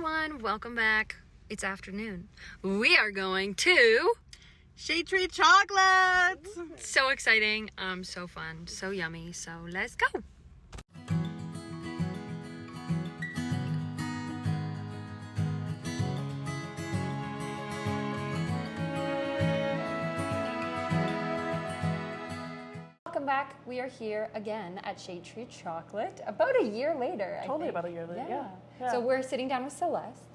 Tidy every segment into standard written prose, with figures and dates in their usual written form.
everyone, welcome back. It's afternoon. We are going to Shade Tree Chocolate! so exciting, so fun, so yummy. So let's go. Welcome back. We are here again at Shade Tree Chocolate about a year later. Totally about a year later, yeah. So we're sitting down with Celeste.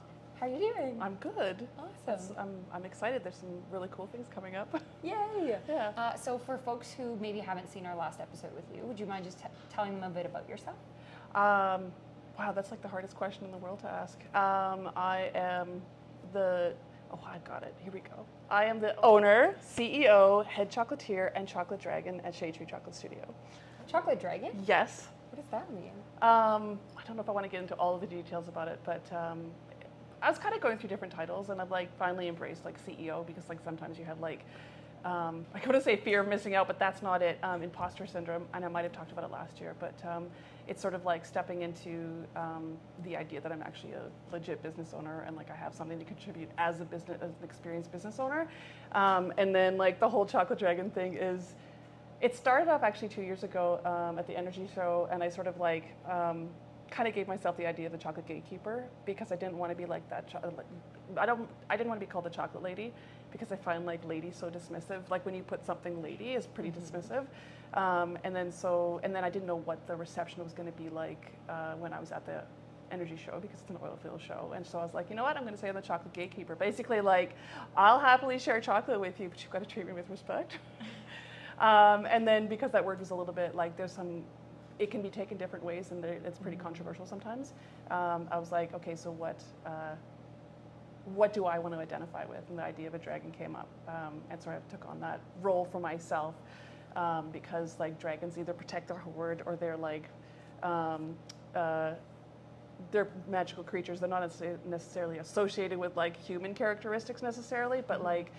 How are you doing? I'm good. Awesome. I'm excited. There's some really cool things coming up. Yay! Yeah. So for folks who maybe haven't seen our last episode with you, would you mind just telling them a bit about yourself? Wow, that's like the hardest question in the world to ask. I am the, I got it. Here we go. I am the owner, CEO, head chocolatier, and chocolate dragon at Shade Tree Chocolate Studio. Chocolate dragon? Yes. What does that mean? I don't know if I want to get into all of the details about it, but I was kind of going through different titles, and I've like finally embraced like CEO because like sometimes you have like I go to say fear of missing out, but that's not it. Imposter syndrome, and I might have talked about it last year, but it's sort of like stepping into the idea that I'm actually a legit business owner and like I have something to contribute as an experienced business owner. And then like the whole Chocolate Dragon thing is, it started off actually 2 years ago at the Energy Show, and I sort of like kind of gave myself the idea of the chocolate gatekeeper because I didn't want to be like that. I didn't want to be called the chocolate lady because I find like lady so dismissive. Like when you put something lady is pretty dismissive. And then I didn't know what the reception was going to be like when I was at the Energy Show because it's an oil field show. And so I was like, you know what, I'm going to say I'm the chocolate gatekeeper. Basically like, I'll happily share chocolate with you, but you've got to treat me with respect. And then because that word was a little bit like it can be taken different ways and it's pretty controversial sometimes. I was like, okay, so what do I want to identify with? And the idea of a dragon came up. And so I took on that role for myself because like dragons either protect their horde or they're like, they're magical creatures. They're not necessarily associated with like human characteristics necessarily, but like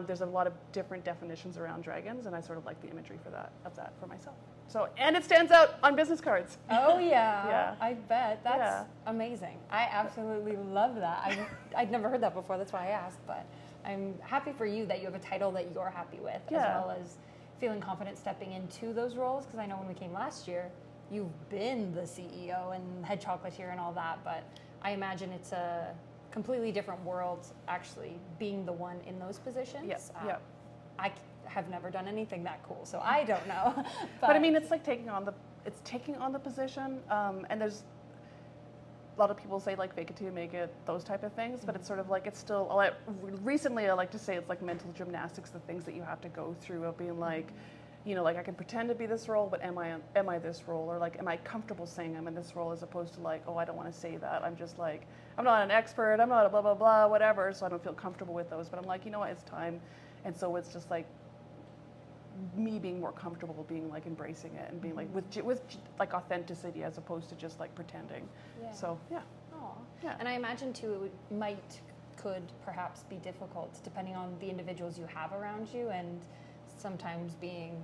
there's a lot of different definitions around dragons, and I sort of like the imagery of that for myself. So, and it stands out on business cards. Oh yeah, yeah. I bet. That's amazing. I absolutely love that. I'd never heard that before. That's why I asked. But I'm happy for you that you have a title that you're happy with, as well as feeling confident stepping into those roles. Because I know when we came last year, you've been the CEO and head chocolatier and all that, but I imagine it's a completely different world actually being the one in those positions. Yes. I have never done anything that cool, so I don't know. But I mean, it's like taking on the position, and there's a lot of people say like fake it till you make it, those type of things, but it's sort of like it's still. Recently, I like to say it's like mental gymnastics, the things that you have to go through of being like, you know, like I can pretend to be this role, but am I this role? Or like, am I comfortable saying I'm in this role as opposed to like, oh, I don't want to say that. I'm just like, I'm not an expert. I'm not a blah, blah, blah, whatever. So I don't feel comfortable with those. But I'm like, you know what, it's time. And so it's just like me being more comfortable being like embracing it and being like with like authenticity as opposed to just like pretending. Yeah. So, yeah. Aww. Yeah. And I imagine too, could perhaps be difficult depending on the individuals you have around you, and sometimes being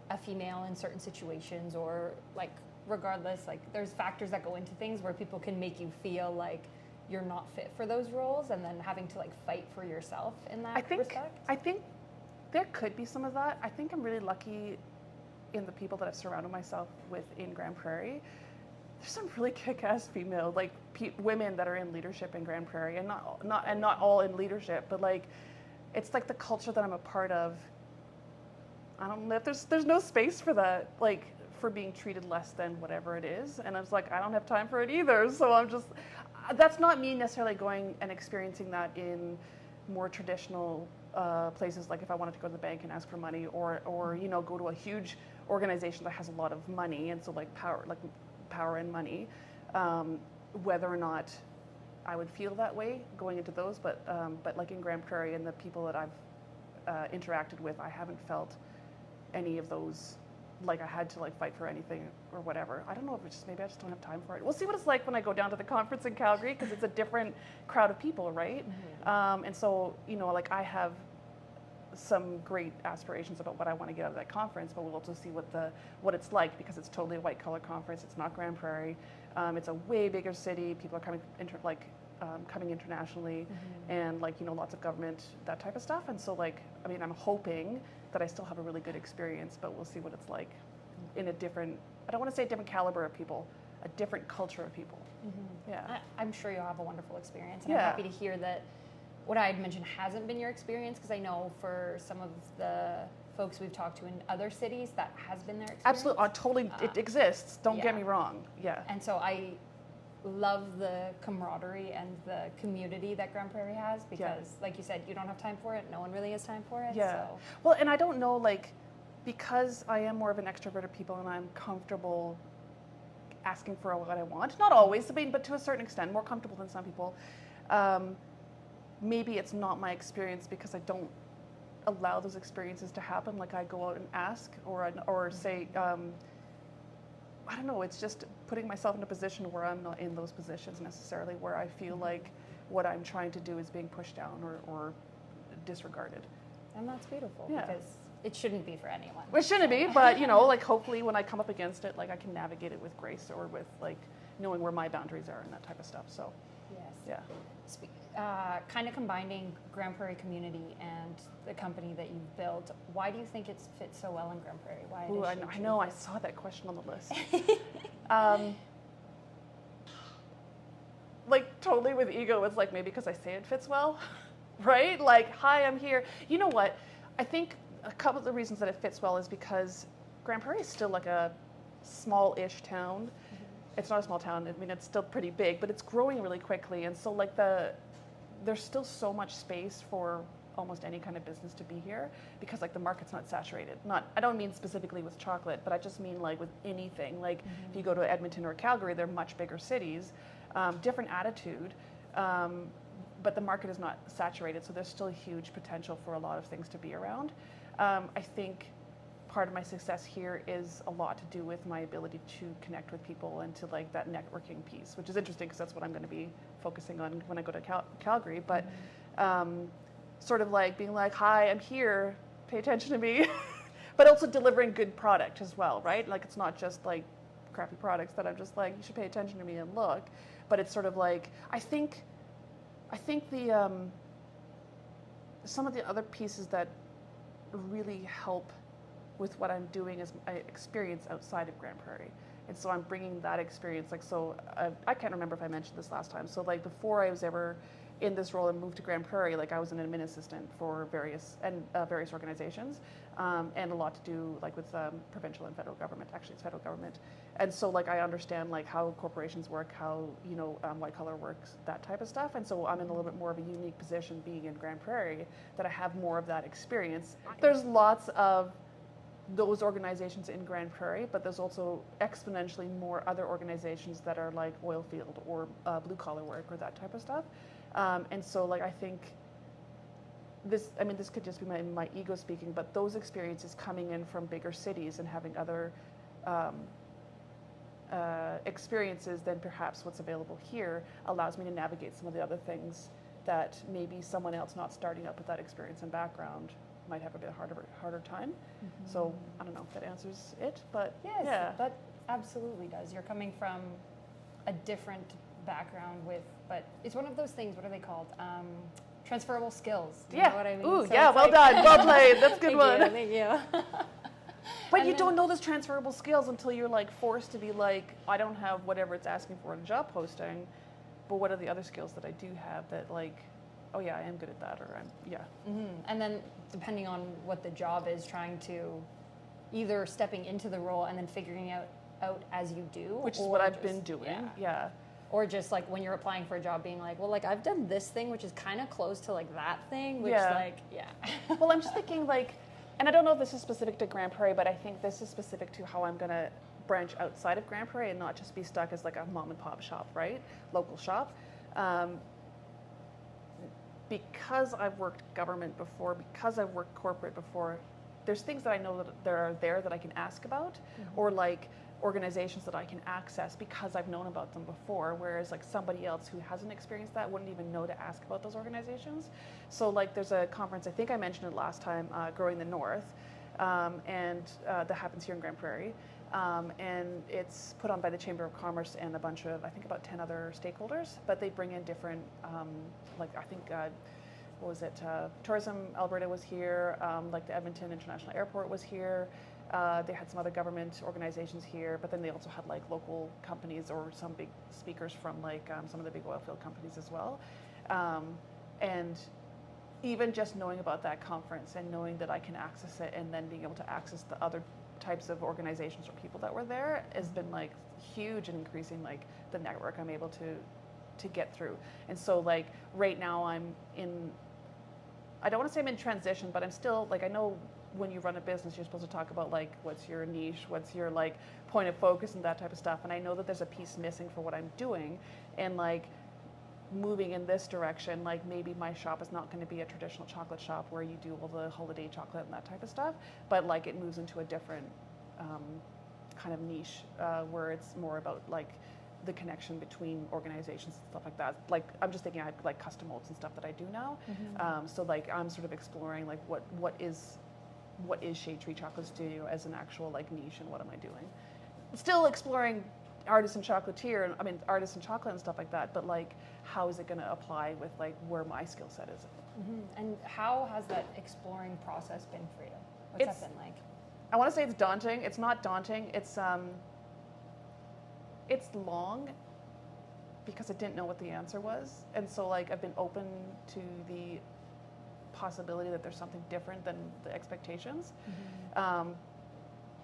a female in certain situations, or like regardless, like there's factors that go into things where people can make you feel like you're not fit for those roles, and then having to like fight for yourself in that respect. I think there could be some of that. I think I'm really lucky in the people that I've surrounded myself with in Grand Prairie. There's some really kick-ass female like women that are in leadership in Grand Prairie, and not all in leadership, but like it's like the culture that I'm a part of. I don't know if there's no space for that, like for being treated less than whatever it is. And I was like, I don't have time for it either. So I'm just, that's not me necessarily going and experiencing that in more traditional places. Like if I wanted to go to the bank and ask for money, or you know, go to a huge organization that has a lot of money, and so like power and money, whether or not I would feel that way going into those. But like in Grand Prairie and the people that I've interacted with, I haven't felt any of those, like I had to like fight for anything or whatever. I don't know if it's just, maybe I just don't have time for it. We'll see what it's like when I go down to the conference in Calgary, because it's a different crowd of people, right? And so, you know, like I have some great aspirations about what I want to get out of that conference, but we'll also see what it's like, because it's totally a white collar conference. It's not Grand Prairie. It's a way bigger city. People are coming coming internationally, and like, you know, lots of government, that type of stuff. And so like, I mean, I'm hoping that I still have a really good experience, but we'll see what it's like in a different, I don't want to say a different caliber of people, a different culture of people. Yeah. I'm sure you'll have a wonderful experience. And I'm happy to hear that what I had mentioned hasn't been your experience, because I know for some of the folks we've talked to in other cities, that has been their experience. Absolutely, totally, it exists, don't get me wrong, And so I love the camaraderie and the community that Grand Prairie has, because like you said, you don't have time for it, no one really has time for it. So. Well, and I don't know, like, because I am more of an extroverted people and I'm comfortable asking for what I want, not always, I mean, but to a certain extent, more comfortable than some people, maybe it's not my experience because I don't allow those experiences to happen. Like I go out and ask or say, I don't know, it's just putting myself in a position where I'm not in those positions necessarily, where I feel like what I'm trying to do is being pushed down or disregarded. And that's beautiful, because it shouldn't be for anyone. It shouldn't be, but you know, like hopefully when I come up against it, like I can navigate it with grace or with like knowing where my boundaries are and that type of stuff. So, kind of combining Grand Prairie community and the company that you've built, why do you think it fits so well in Grand Prairie? Why? I know, I saw that question on the list. Like totally with ego, it's like maybe because I say it fits well, right? Like, hi, I'm here. You know what? I think a couple of the reasons that it fits well is because Grand Prairie is still like a small-ish town. It's not a small town. I mean, it's still pretty big, but it's growing really quickly. And so like there's still so much space for almost any kind of business to be here, because like the market's not saturated. I don't mean specifically with chocolate, but I just mean like with anything. Like if you go to Edmonton or Calgary, they're much bigger cities, different attitude, but the market is not saturated. So there's still a huge potential for a lot of things to be around. I think part of my success here is a lot to do with my ability to connect with people and to like that networking piece, which is interesting because that's what I'm going to be focusing on when I go to Calgary. But sort of like being like, hi, I'm here, pay attention to me, but also delivering good product as well, right? Like it's not just like crappy products that I'm just like, you should pay attention to me and look, but it's sort of like, I think the some of the other pieces that really help with what I'm doing is my experience outside of Grand Prairie. And so I'm bringing that experience, like, so I can't remember if I mentioned this last time. So like before I was ever in this role and moved to Grand Prairie, like I was an admin assistant for various organizations, and a lot to do like with provincial and federal government. Actually, it's federal government. And so like I understand like how corporations work, how, you know, white collar works, that type of stuff. And so I'm in a little bit more of a unique position being in Grand Prairie, that I have more of that experience. There's lots of those organizations in Grand Prairie, but there's also exponentially more other organizations that are like oil field or blue collar work or that type of stuff. And so like I think this could just be my ego speaking, but those experiences coming in from bigger cities and having other experiences than perhaps what's available here allows me to navigate some of the other things that maybe someone else not starting up with that experience and background might have a bit harder time. So I don't know if that answers it, but yes, that absolutely does. You're coming from a different background but it's one of those things, what are they called? Transferable skills. Do you know what I mean? Ooh, so yeah, well done, well played. That's a good one. Thank you. But you don't know those transferable skills until you're like forced to be like, I don't have whatever it's asking for in a job posting, but what are the other skills that I do have that like, oh yeah, I am good at that, or And then depending on what the job is, trying to either stepping into the role and then figuring out as you do, which is what I've been doing. Or just like when you're applying for a job, being like, well, like I've done this thing, which is kind of close to like that thing, which Well, I'm just thinking like, and I don't know if this is specific to Grand Prairie, but I think this is specific to how I'm gonna branch outside of Grand Prairie and not just be stuck as like a mom and pop shop, right? Local shop. Because I've worked government before, because I've worked corporate before, there's things that I know that are there that I can ask about, or like organizations that I can access because I've known about them before, whereas like somebody else who hasn't experienced that wouldn't even know to ask about those organizations. So like there's a conference, I think I mentioned it last time, Growing the North, and that happens here in Grand Prairie. And it's put on by the Chamber of Commerce and a bunch of, I think about 10 other stakeholders, but they bring in different, what was it, Tourism Alberta was here, like the Edmonton International Airport was here. They had some other government organizations here, but then they also had like local companies or some big speakers from like some of the big oil field companies as well. And even just knowing about that conference and knowing that I can access it and then being able to access the other types of organizations or people that were there has been like huge in increasing like the network I'm able to get through. And so like right now I'm in, I don't want to say I'm in transition, but I'm still like, I know when you run a business, you're supposed to talk about like what's your niche, what's your like point of focus and that type of stuff. And I know that there's a piece missing for what I'm doing, and like moving in this direction, like maybe my shop is not going to be a traditional chocolate shop where you do all the holiday chocolate and that type of stuff, but like it moves into a different kind of niche where it's more about like the connection between organizations and stuff like that. Like I'm just thinking I have like custom molds and stuff that I do now. So like I'm sort of exploring like what is Shade Tree Chocolate Studio as an actual like niche, and what am I doing? Still exploring artisan chocolatier, and I mean artisan chocolate and stuff like that, but like how is it going to apply with like where my skill set is? And how has that exploring process been for you? What's that been like? I want to say it's daunting. It's not daunting. It's long because I didn't know what the answer was, and so like I've been open to the possibility that there's something different than the expectations.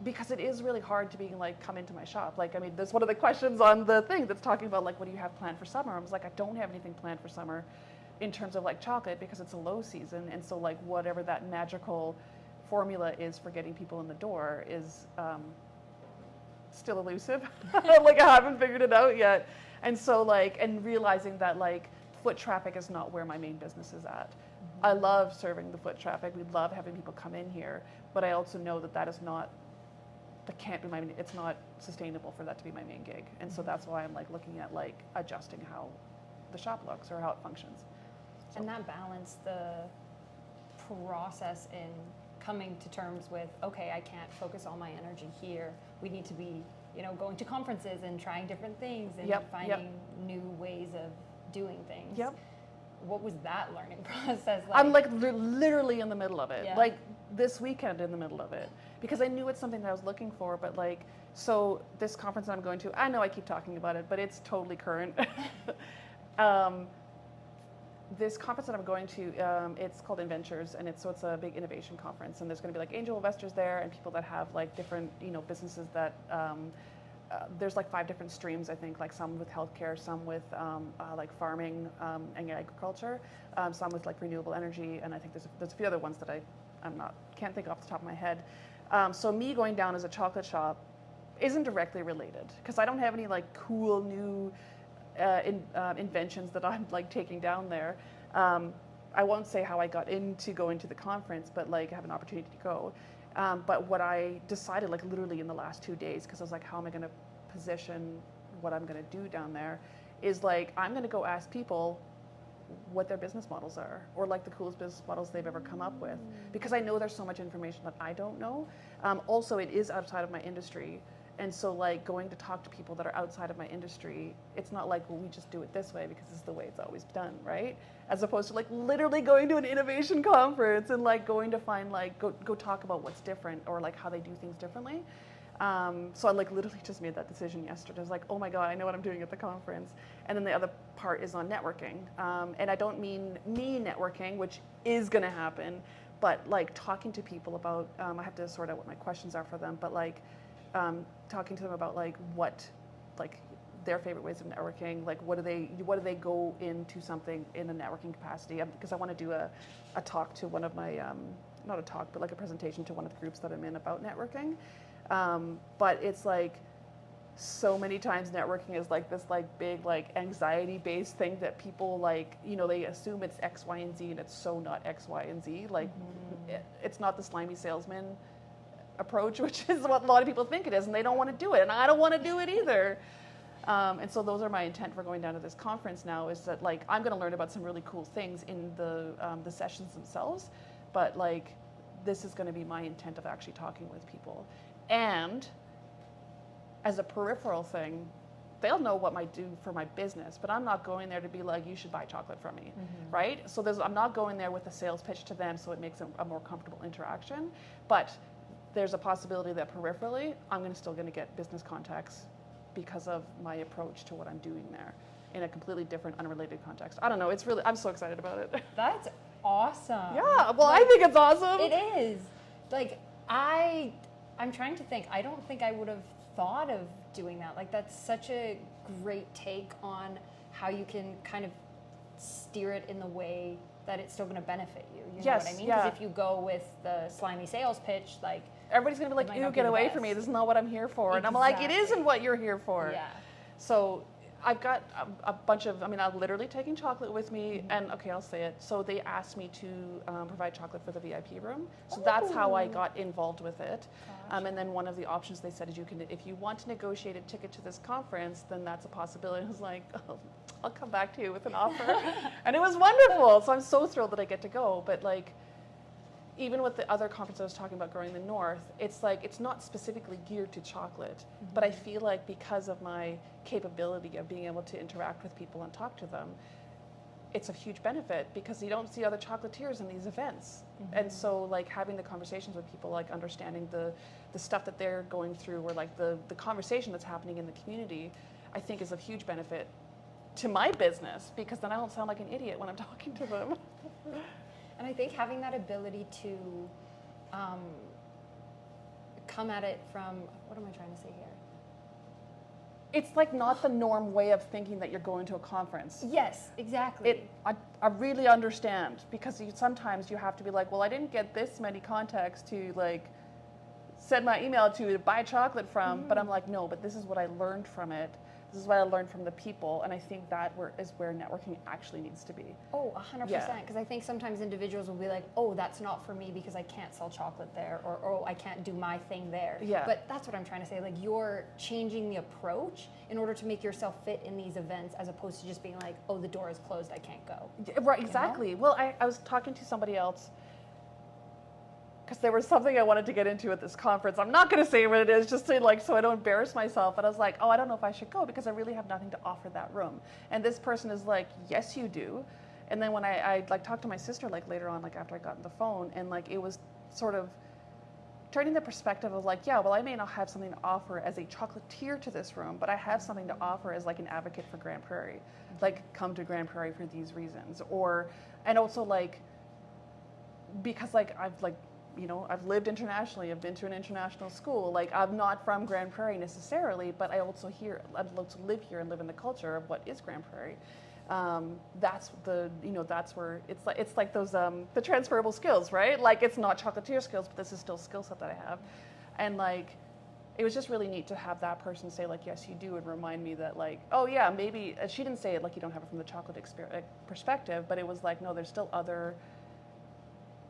Because it is really hard to be like, come into my shop. Like, I mean, there's one of the questions on the thing that's talking about like, what do you have planned for summer? I was like, I don't have anything planned for summer in terms of like chocolate because it's a low season. And so like whatever that magical formula is for getting people in the door is still elusive. Like I haven't figured it out yet. And so like, and realizing that like foot traffic is not where my main business is at. I love serving the foot traffic. We love having people come in here, but I also know that that can't be it's not sustainable for that to be my main gig. And so that's why I'm like looking at like adjusting how the shop looks or how it functions. So. And that balance, the process in coming to terms with, okay, I can't focus all my energy here. We need to be, going to conferences and trying different things and finding new ways of doing things. What was that learning process like? I'm like literally in the middle of it, like this weekend in the middle of it, because I knew it's something that I was looking for, but like, so this conference that I'm going to, I know I keep talking about it, but it's totally current. This conference that I'm going to, it's called Inventures, and it's a big innovation conference, and there's going to be like angel investors there and people that have like different, businesses that, there's like 5 different streams, I think, like some with healthcare, some with like farming and agriculture, some with like renewable energy, and I think there's a few other ones that can't think off the top of my head. So me going down as a chocolate shop isn't directly related because I don't have any like cool new inventions that I'm like taking down there. I won't say how I got into going to the conference, but like I have an opportunity to go. But what I decided, like literally in the last 2 days, because I was like, how am I going to position what I'm going to do down there, is like, I'm going to go ask people what their business models are, or like the coolest business models they've ever come up with, because I know there's so much information that I don't know. Also, it is outside of my industry. And so like going to talk to people that are outside of my industry, it's not like, well, we just do it this way because this is the way it's always done, right? As opposed to like literally going to an innovation conference and like going to find like, go talk about what's different or like how they do things differently. So I like literally just made that decision yesterday. I was like, oh my God, I know what I'm doing at the conference. And then the other part is on networking. And I don't mean me networking, which is gonna happen, but like talking to people about, I have to sort out what my questions are for them, but like, talking to them about like what, like their favorite ways of networking, like what do they go into something in a networking capacity? Because I want to do a talk to one of my, not a talk, but like a presentation to one of the groups that I'm in about networking. But it's like so many times networking is like this like big like anxiety based thing that people like, they assume it's X, Y, and Z, and it's so not X, Y, and Z. Like it's not the slimy salesman approach, which is what a lot of people think it is, and they don't want to do it, and I don't want to do it either. And so those are my intent for going down to this conference now, is that like I'm going to learn about some really cool things in the sessions themselves, but like this is going to be my intent of actually talking with people. And as a peripheral thing, they'll know what I do for my business, but I'm not going there to be like, you should buy chocolate from me, right? So I'm not going there with a sales pitch to them, so it makes a more comfortable interaction. But there's a possibility that peripherally, I'm still going to get business contacts because of my approach to what I'm doing there in a completely different, unrelated context. I don't know. I'm so excited about it. That's awesome. Yeah. Well, I think it's awesome. It is. Like, I'm trying to think. I don't think I would have thought of doing that. Like, that's such a great take on how you can kind of steer it in the way that it's still going to benefit you. You know what I mean? Because if you go with the slimy sales pitch, like, everybody's going to be like, ew, get away from me. This is not what I'm here for. And I'm like, it isn't what you're here for. Yeah. So I've got a bunch of, I'm literally taking chocolate with me, and okay, I'll say it. So they asked me to provide chocolate for the VIP room. So that's how I got involved with it. And then one of the options they said is if you want to negotiate a ticket to this conference, then that's a possibility. I was like, oh, I'll come back to you with an offer. And it was wonderful. So I'm so thrilled that I get to go. But like, even with the other conference I was talking about, Growing the North, it's like, it's not specifically geared to chocolate, but I feel like because of my capability of being able to interact with people and talk to them, it's a huge benefit because you don't see other chocolatiers in these events. And so like having the conversations with people, like understanding the stuff that they're going through, or like the conversation that's happening in the community, I think is of huge benefit to my business, because then I don't sound like an idiot when I'm talking to them. And I think having that ability to come at it from, what am I trying to say here? It's like not the norm way of thinking that you're going to a conference. Yes, exactly. I really understand, because sometimes you have to be like, well, I didn't get this many contacts to like send my email to buy chocolate from, but I'm like, no, but this is what I learned from it. This is what I learned from the people, and I think that is where networking actually needs to be. Oh, 100%, because I think sometimes individuals will be like, oh, that's not for me because I can't sell chocolate there, or oh, I can't do my thing there. Yeah. But that's what I'm trying to say. Like, you're changing the approach in order to make yourself fit in these events, as opposed to just being like, oh, the door is closed, I can't go. Right, exactly. You know? Well, I was talking to somebody else, because there was something I wanted to get into at this conference. I'm not going to say what it is, just to like, so I don't embarrass myself. But I was like, oh, I don't know if I should go because I really have nothing to offer that room. And this person is like, yes, you do. And then when I like talked to my sister like later on, like after I got on the phone, and like it was sort of turning the perspective of like, yeah, well, I may not have something to offer as a chocolatier to this room, but I have something to offer as like an advocate for Grand Prairie. Like, come to Grand Prairie for these reasons, and also like, because like I've like, you know, I've lived internationally, I've been to an international school, like I'm not from Grand Prairie necessarily, but I also live here and live in the culture of what is Grand Prairie. That's where it's like those, the transferable skills, right? Like, it's not chocolatier skills, but this is still a skill set that I have. And like, it was just really neat to have that person say like, yes, you do, and remind me that like, oh yeah, maybe, she didn't say it like you don't have it from the chocolate perspective, but it was like, no, there's still other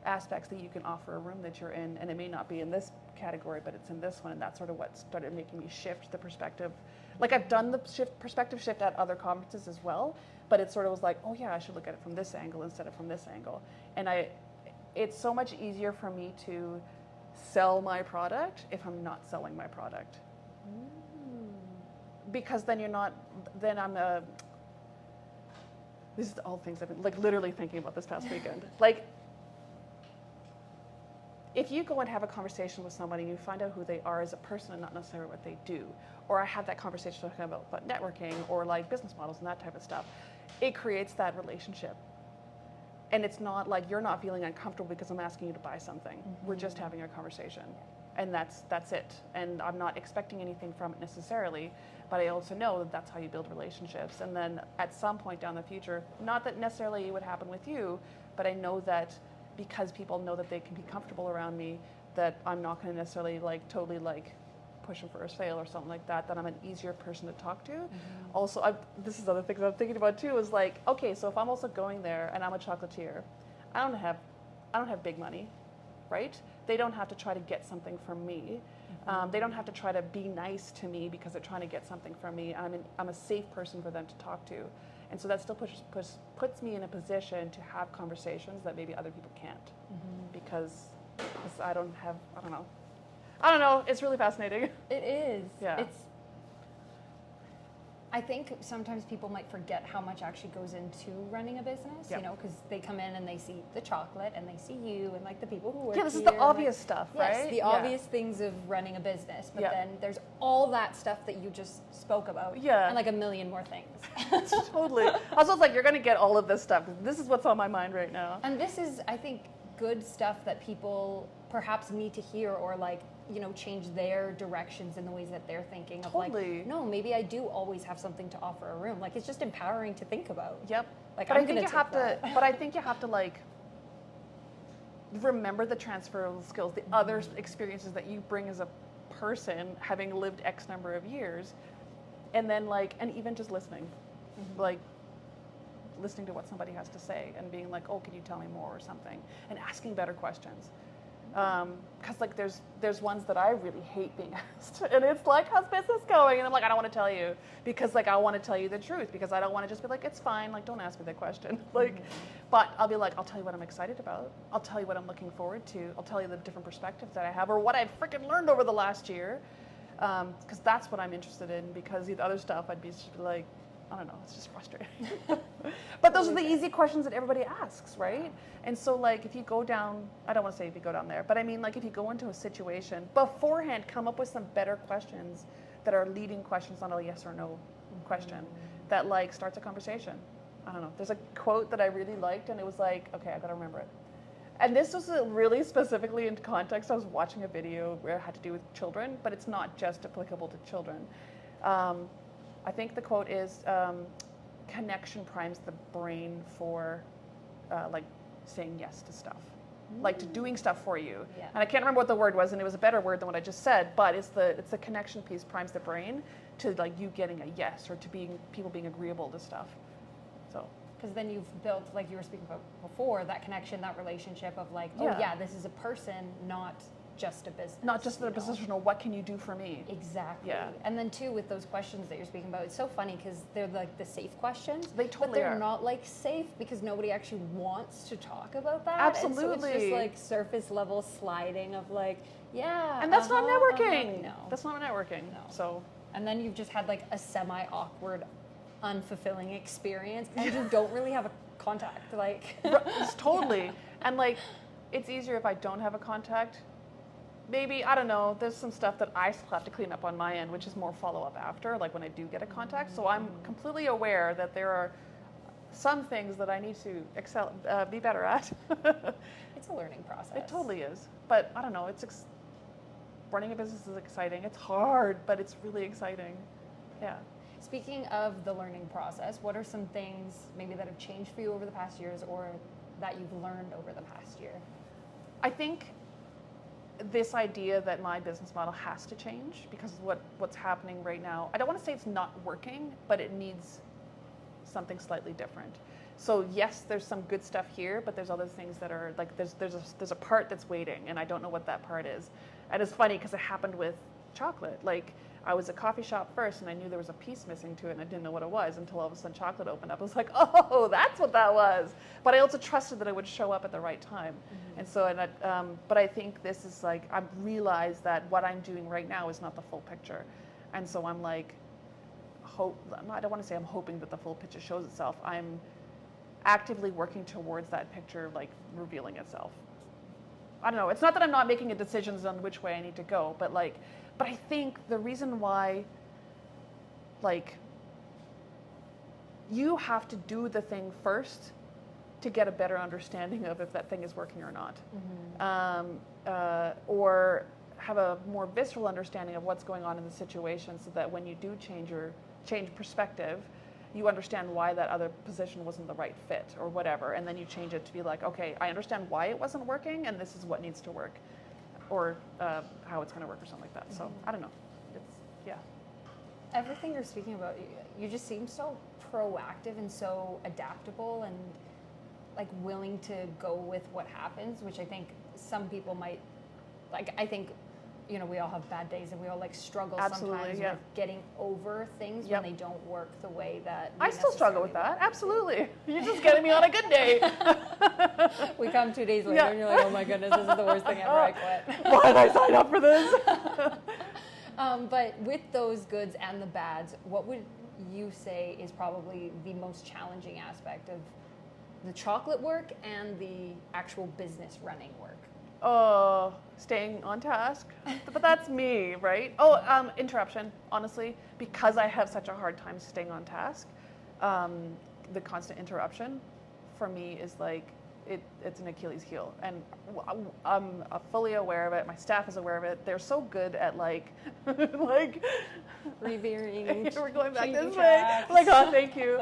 aspects that you can offer a room that you're in, and it may not be in this category, but it's in this one. And that's sort of what started making me shift the perspective. Like, I've done the perspective shift at other conferences as well, but it sort of was like, oh yeah, I should look at it from this angle instead of from this angle. And it's so much easier for me to sell my product if I'm not selling my product. Because then this is all things I've been like literally thinking about this past weekend. Like, if you go and have a conversation with somebody and you find out who they are as a person and not necessarily what they do, or I have that conversation talking about networking or like business models and that type of stuff, it creates that relationship. And it's not like you're not feeling uncomfortable because I'm asking you to buy something. We're just having a conversation. And that's it. And I'm not expecting anything from it necessarily, but I also know that that's how you build relationships. And then at some point down the future, not that necessarily it would happen with you, but I know that because people know that they can be comfortable around me, that I'm not going to necessarily like totally like push them for a sale or something like that, that I'm an easier person to talk to. Also, this is other things I'm thinking about too, is like, okay, so if I'm also going there and I'm a chocolatier, I don't have big money, right? They don't have to try to get something from me. They don't have to try to be nice to me because they're trying to get something from me. I'm a safe person for them to talk to. And so that still puts me in a position to have conversations that maybe other people can't, because I don't know. It's really fascinating. It is. Yeah. It's I think sometimes people might forget how much actually goes into running a business, Yep. you know, because they come in and they see the chocolate and they see you and like the people who work Yeah, this is here, the obvious stuff, right? Yes, the obvious things of running a business, but Yeah. then there's all that stuff that you just spoke about, Yeah. and like a million more things. Totally. I was like, you're going to get all of this stuff. This is what's on my mind right now. And this is, I think, good stuff that people perhaps need to hear, or like, you know, change their directions in the ways that they're thinking of. Totally. Like, no, maybe I do always have something to offer a room. Like, it's just empowering to think about. Yep. Like, But I'm I think gonna you have take to. But I think you have to like remember the transferable skills, the other experiences that you bring as a person, having lived X number of years, and then like, and even just listening, like listening to what somebody has to say and being like, oh, can you tell me more or something, and asking better questions. Because like there's ones that I really hate being asked, and it's like, how's business going? And I'm like, I don't want to tell you, because like I want to tell you the truth, because I don't want to just be like, it's fine, like don't ask me that question. Like, but I'll be like, I'll tell you what I'm excited about. I'll tell you what I'm looking forward to. I'll tell you the different perspectives that I have, or what I've freaking learned over the last year, because that's what I'm interested in. Because the other stuff, I'd be just like, I don't know, it's just frustrating. But those are the easy questions that everybody asks, right? And so like if you go down, I don't want to say if you go down there, but I mean like if you go into a situation, beforehand come up with some better questions that are leading questions, not a yes or no question, that like starts a conversation. I don't know. There's a quote that I really liked, and it was like, okay, I got to remember it. And this was really specifically in context. I was watching a video where it had to do with children, but it's not just applicable to children. I think the quote is, connection primes the brain for like saying yes to stuff, like to doing stuff for you. Yeah. And I can't remember what the word was, and it was a better word than what I just said, but it's the connection piece primes the brain to like you getting a yes, or to people being agreeable to stuff. So. Because then you've built, like you were speaking about before, that connection, that relationship of like, oh yeah, this is a person, not just a business. Not just a position, or what can you do for me? Exactly. Yeah. And then too, with those questions that you're speaking about, it's so funny because they're like the safe questions. They totally But they're are. not like safe because nobody actually wants to talk about that. Absolutely. And so it's just like surface level sliding of like, yeah. And that's not networking. No. That's not networking. No. So. And then you've just had like a semi-awkward, unfulfilling experience, and you don't really have a contact. Like. It's totally. And like, it's easier if I don't have a contact. Maybe, I don't know, there's some stuff that I still have to clean up on my end, which is more follow-up after, like when I do get a contact. So I'm completely aware that there are some things that I need to be better at. It's a learning process. It totally is. But I don't know, running a business is exciting. It's hard, but it's really exciting. Yeah. Speaking of the learning process, what are some things maybe that have changed for you over the past years, or that you've learned over the past year? I think this idea that my business model has to change because of what's happening right now. I don't want to say it's not working, but it needs something slightly different. So yes, there's some good stuff here, but there's other things that are like there's a part that's waiting, and I don't know what that part is. And it's funny because it happened with chocolate. Like I was a coffee shop first, and I knew there was a piece missing to it, and I didn't know what it was until all of a sudden chocolate opened up. I was like, oh, that's what that was. But I also trusted that it would show up at the right time. And so, but I think this is like, I've realized that what I'm doing right now is not the full picture. And so I'm like, I don't want to say I'm hoping that the full picture shows itself. I'm actively working towards that picture, like revealing itself. I don't know. It's not that I'm not making decisions on which way I need to go, but I think the reason why, like, you have to do the thing first to get a better understanding of if that thing is working or not. Or have a more visceral understanding of what's going on in the situation, so that when you do change perspective, you understand why that other position wasn't the right fit or whatever, and then you change it to be like, okay, I understand why it wasn't working, and this is what needs to work, or how it's going to work, or something like that. So I don't know. Yeah. Everything you're speaking about, you just seem so proactive and so adaptable and like willing to go with what happens, which I think some people might, like, I think, you know, we all have bad days and we all like struggle sometimes with getting over things when they don't work the way that I still struggle with that. Absolutely. You're just getting me on a good day. We come 2 days later and you're like, oh my goodness, this is the worst thing ever, I quit. Why did I sign up for this? But with those goods and the bads, what would you say is probably the most challenging aspect of the chocolate work and the actual business running work? Oh, staying on task. But that's me, right? Oh, interruption, honestly. Because I have such a hard time staying on task, the constant interruption for me is like, it's an Achilles heel. And I'm fully aware of it. My staff is aware of it. They're so good at like Revealing. we're going back this tracks. way. Like, oh, thank you.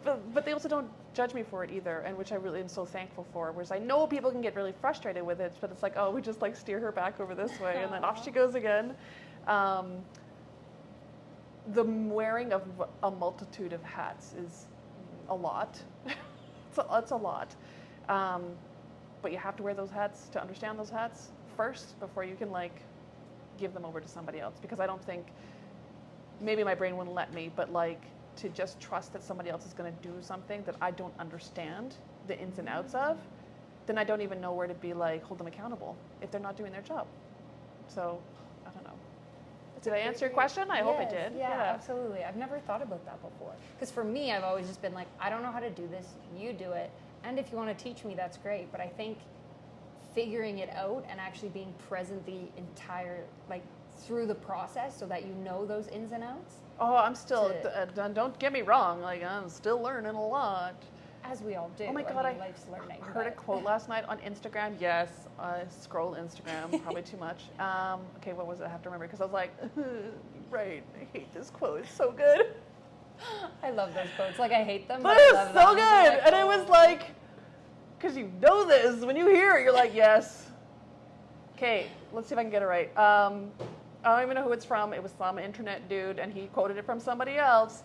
But they also don't judge me for it either, and which I really am so thankful for. Whereas I know people can get really frustrated with it, but it's like, oh, we just like steer her back over this way, and then off she goes again. The wearing of a multitude of hats is a lot. It's a lot. But you have to wear those hats to understand those hats first before you can like give them over to somebody else. Because I don't think, maybe my brain wouldn't let me, but like to just trust that somebody else is going to do something that I don't understand the ins and outs of, then I don't even know where to be like, hold them accountable if they're not doing their job. So, I don't know. Did I answer your question? I hope I did. Yeah, absolutely. I've never thought about that before. Because for me, I've always just been like, I don't know how to do this. You do it. And if you want to teach me, that's great. But I think figuring it out and actually being present the entire, like, through the process so that you know those ins and outs. Oh, I'm still, don't get me wrong, like, I'm still learning a lot. As we all do. Oh my God, I life's learning. heard a quote last night on Instagram. Yes, I scroll Instagram, probably too much. Okay, what was it? I have to remember because I was like, right, I hate this quote. It's so good. I love those quotes. Like, I hate them, But I it love was them. so good. And it was like, because you know this, when you hear it, you're like, yes. Okay, let's see if I can get it right. I don't even know who it's from. It was some internet dude, and he quoted it from somebody else.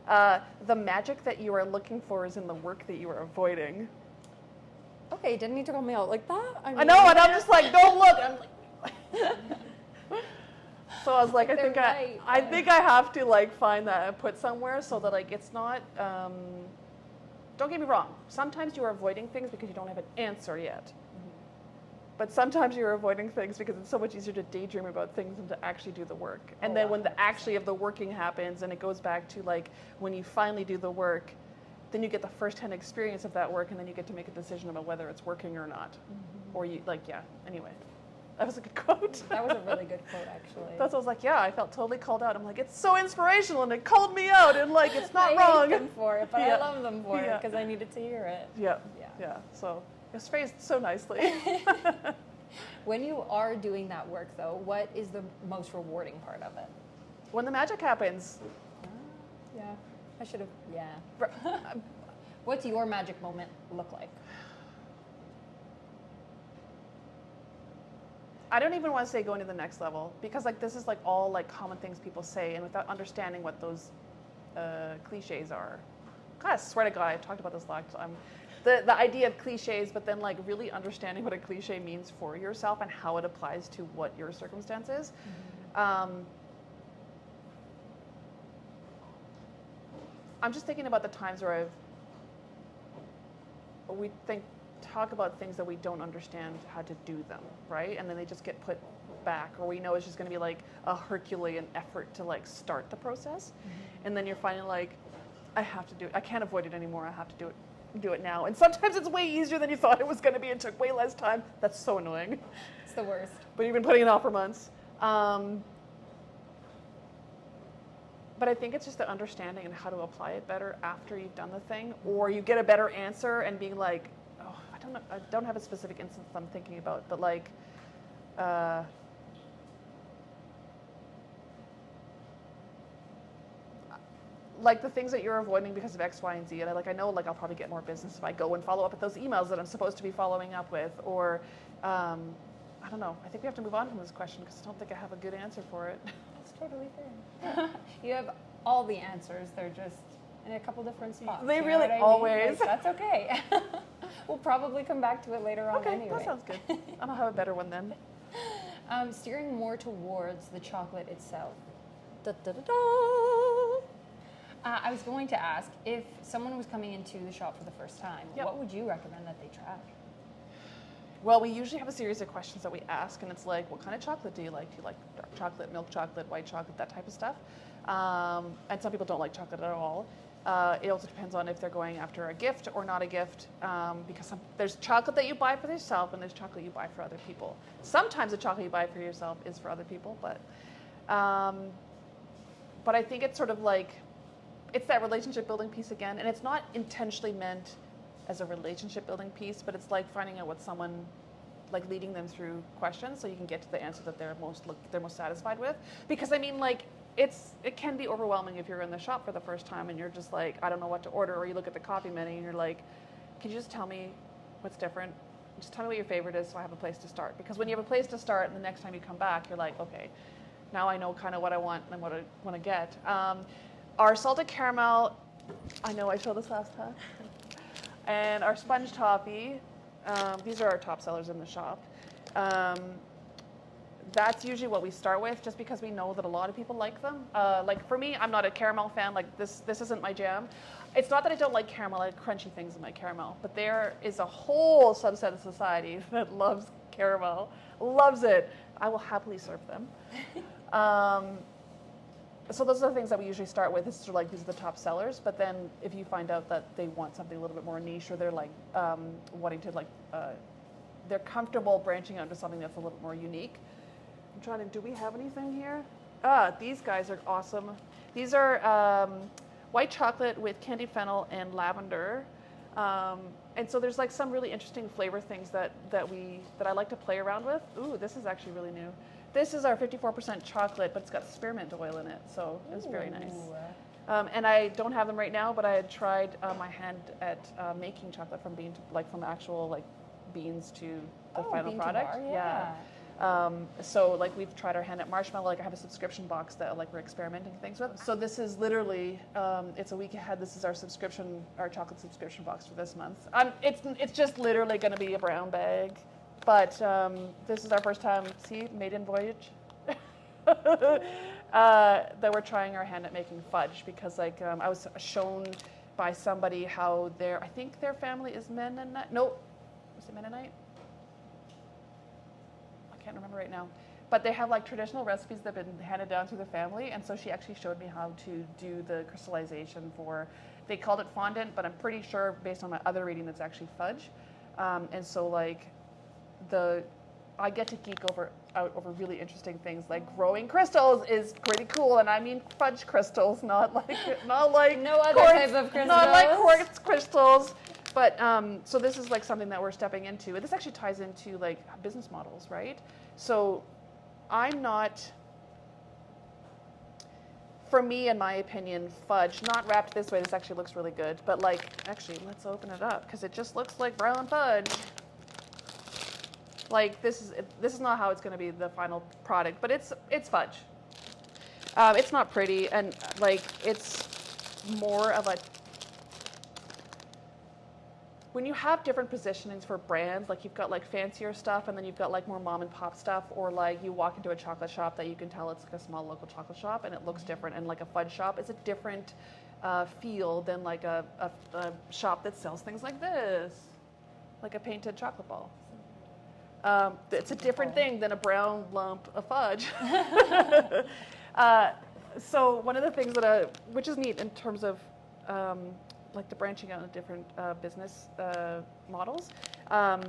The magic that you are looking for is in the work that you are avoiding. Okay, didn't need to call me out like that. I know, and I'm just like, don't look. I'm like, so I was like, I think I have to like find that and put somewhere so that like it's not. Don't get me wrong. Sometimes you are avoiding things because you don't have an answer yet. But sometimes you're avoiding things because it's so much easier to daydream about things than to actually do the work. And then when the actually of the working happens, and it goes back to like when you finally do the work, then you get the first-hand experience of that work, and then you get to make a decision about whether it's working or not. Or you like, yeah. Anyway, that was a good quote. That was a really good quote, actually. That's what I was like, yeah. I felt totally called out. I'm like, it's so inspirational, and it called me out, and like, it's not wrong. I hate them for it, but I love them for it because I needed to hear it. Yeah. So. It's phrased so nicely. When you are doing that work, though, what is the most rewarding part of it? When the magic happens. Yeah, I should have. Yeah. What's your magic moment look like? I don't even want to say going to the next level because like this is like all like common things people say, and without understanding what those cliches are. God, I swear to God, I talked about this last time. The idea of cliches, but then like really understanding what a cliche means for yourself and how it applies to what your circumstance is. I'm just thinking about the times where we talk about things that we don't understand how to do them, right? And then they just get put back, or we know it's just going to be like a Herculean effort to like start the process. And then you're finally like, I have to do it. I can't avoid it anymore. I have to do it now. And sometimes it's way easier than you thought it was going to be. It took way less time. That's so annoying. It's the worst. But you've been putting it off for months. But I think it's just the understanding and how to apply it better after you've done the thing, or you get a better answer and being like, oh, I don't have a specific instance I'm thinking about, but like, like the things that you're avoiding because of X, Y, and Z. And I know like I'll probably get more business if I go and follow up with those emails that I'm supposed to be following up with. Or I don't know. I think we have to move on from this question because I don't think I have a good answer for it. That's totally fair. You have all the answers. They're just in a couple different spots. They really always. Like, that's okay. We'll probably come back to it later on anyway. Okay, that sounds good. I don't have a better one then. Steering more towards the chocolate itself. Da, da, da, da. I was going to ask, if someone was coming into the shop for the first time, what would you recommend that they try? Well, we usually have a series of questions that we ask, and it's like, what kind of chocolate do you like? Do you like dark chocolate, milk chocolate, white chocolate, that type of stuff? And some people don't like chocolate at all. It also depends on if they're going after a gift or not a gift, because there's chocolate that you buy for yourself, and there's chocolate you buy for other people. Sometimes the chocolate you buy for yourself is for other people, but I think it's sort of like, it's that relationship building piece again, and it's not intentionally meant as a relationship building piece, but it's like finding out what someone, like leading them through questions so you can get to the answer that they're most satisfied with. Because I mean, like, it can be overwhelming if you're in the shop for the first time and you're just like, I don't know what to order, or you look at the coffee menu and you're like, can you just tell me what's different? Just tell me what your favorite is so I have a place to start. Because when you have a place to start and the next time you come back, you're like, okay, now I know kind of what I want and what I want to get. Our salted caramel, I know I showed this last time. And our sponge toffee, these are our top sellers in the shop. That's usually what we start with, just because we know that a lot of people like them. Like for me, I'm not a caramel fan. Like this isn't my jam. It's not that I don't like caramel. I like crunchy things in my caramel. But there is a whole subset of society that loves caramel, loves it. I will happily serve them. So those are the things that we usually start with. This is sort of like, these are the top sellers. But then if you find out that they want something a little bit more niche, or they're like wanting to like, they're comfortable branching out into something that's a little bit more unique. I'm trying to, do we have anything here? These guys are awesome. These are white chocolate with candied fennel and lavender. And so there's like some really interesting flavor things that I like to play around with. Ooh, this is actually really new. This is our 54% chocolate, but it's got spearmint oil in it, so it's very nice. And I don't have them right now, but I had tried my hand at making chocolate from from actual like beans to the final product. Yeah. So like we've tried our hand at marshmallow. Like I have a subscription box that like we're experimenting things with. So this is literally, it's a week ahead. This is our chocolate subscription box for this month. It's just literally going to be a brown bag. But this is our first time, see, maiden voyage, that we're trying our hand at making fudge, because like I was shown by somebody how I think their family is Mennonite. No, is it Mennonite? I can't remember right now. But they have like traditional recipes that have been handed down through the family, and so she actually showed me how to do the crystallization for, they called it fondant, but I'm pretty sure based on my other reading that's actually fudge. And so like, I get to geek out over really interesting things, like growing crystals is pretty cool, and I mean fudge crystals, not like no other quartz, type of crystals, not like quartz crystals. But so this is like something that we're stepping into, and this actually ties into like business models, right? So I'm not, for me, in my opinion, fudge, not wrapped this way. This actually looks really good, but like, actually, let's open it up because it just looks like brown fudge. Like this is not how it's going to be the final product, but it's fudge. It's not pretty, and like it's more of a, when you have different positionings for brands, like you've got like fancier stuff, and then you've got like more mom and pop stuff, or like you walk into a chocolate shop that you can tell it's like a small local chocolate shop and it looks different, and like a fudge shop is a different feel than like a shop that sells things like this, like a painted chocolate ball. It's a different thing than a brown lump of fudge. So one of the things which is neat in terms of like the branching out into different business models, I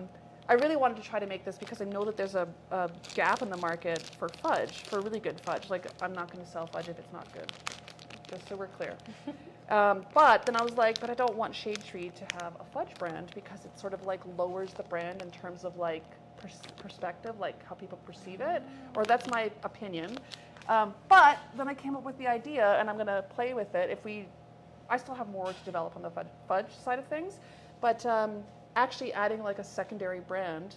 really wanted to try to make this because I know that there's a gap in the market for fudge, for really good fudge. Like I'm not going to sell fudge if it's not good, just so we're clear. But then I was like, but I don't want Shade Tree to have a fudge brand because it sort of like lowers the brand in terms of like perspective, like how people perceive it, or that's my opinion. But then I came up with the idea, and I'm going to play with it. I still have more to develop on the fudge side of things, but actually adding like a secondary brand.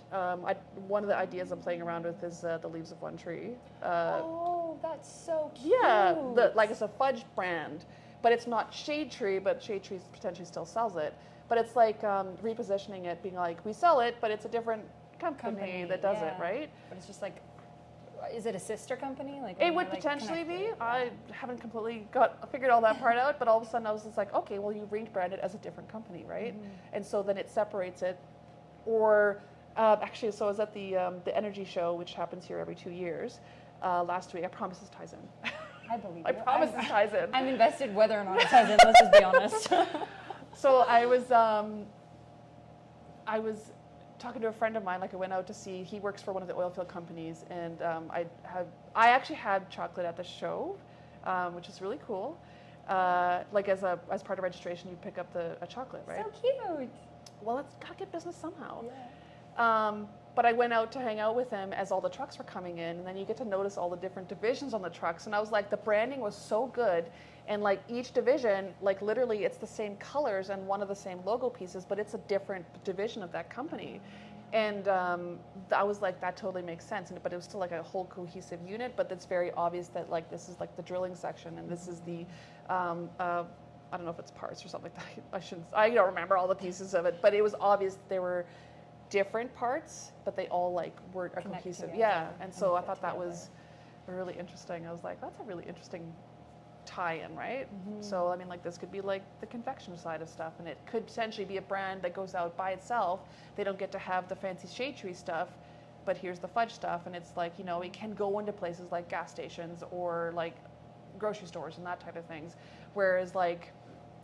One of the ideas I'm playing around with is the leaves of one tree. Oh, that's so cute. Yeah, like it's a fudge brand, but it's not Shade Tree, but Shade Tree potentially still sells it. But it's like repositioning it, being like, we sell it, but it's a different company that does it, right? But it's just like, is it a sister company? Like it would potentially be. I haven't completely figured all that part out, but all of a sudden I was just like, okay, well you rebrand it as a different company, right? And so then it separates it, or Actually, so I was at the Energy Show, which happens here every 2 years. Last week, I promise this ties in. I believe you. I promise this ties in. I'm invested whether or not it ties in, let's just be honest. So I was talking to a friend of mine, like I went out to see, he works for one of the oil field companies, and I actually had chocolate at the show, which is really cool. Like as part of registration, you pick up a chocolate, right? So cute. Well, it's got to get business somehow. Yeah. But I went out to hang out with him as all the trucks were coming in, and then you get to notice all the different divisions on the trucks, and I was like, the branding was so good, and like each division, like literally it's the same colors and one of the same logo pieces, but it's a different division of that company. And I was like, that totally makes sense, but it was still like a whole cohesive unit, but it's very obvious that like this is like the drilling section, and this is the, I don't know if it's parts or something like that, I don't remember all the pieces of it, but it was obvious that they were different parts, but they all like were cohesive. Yeah, and so I thought that was really interesting. I was like, that's a really interesting tie-in, right? Mm-hmm. So I mean, like this could be like the confection side of stuff, and it could potentially be a brand that goes out by itself. They don't get to have the fancy shade tree stuff, but here's the fudge stuff, and it's like, you know, it can go into places like gas stations or like grocery stores and that type of things. Whereas like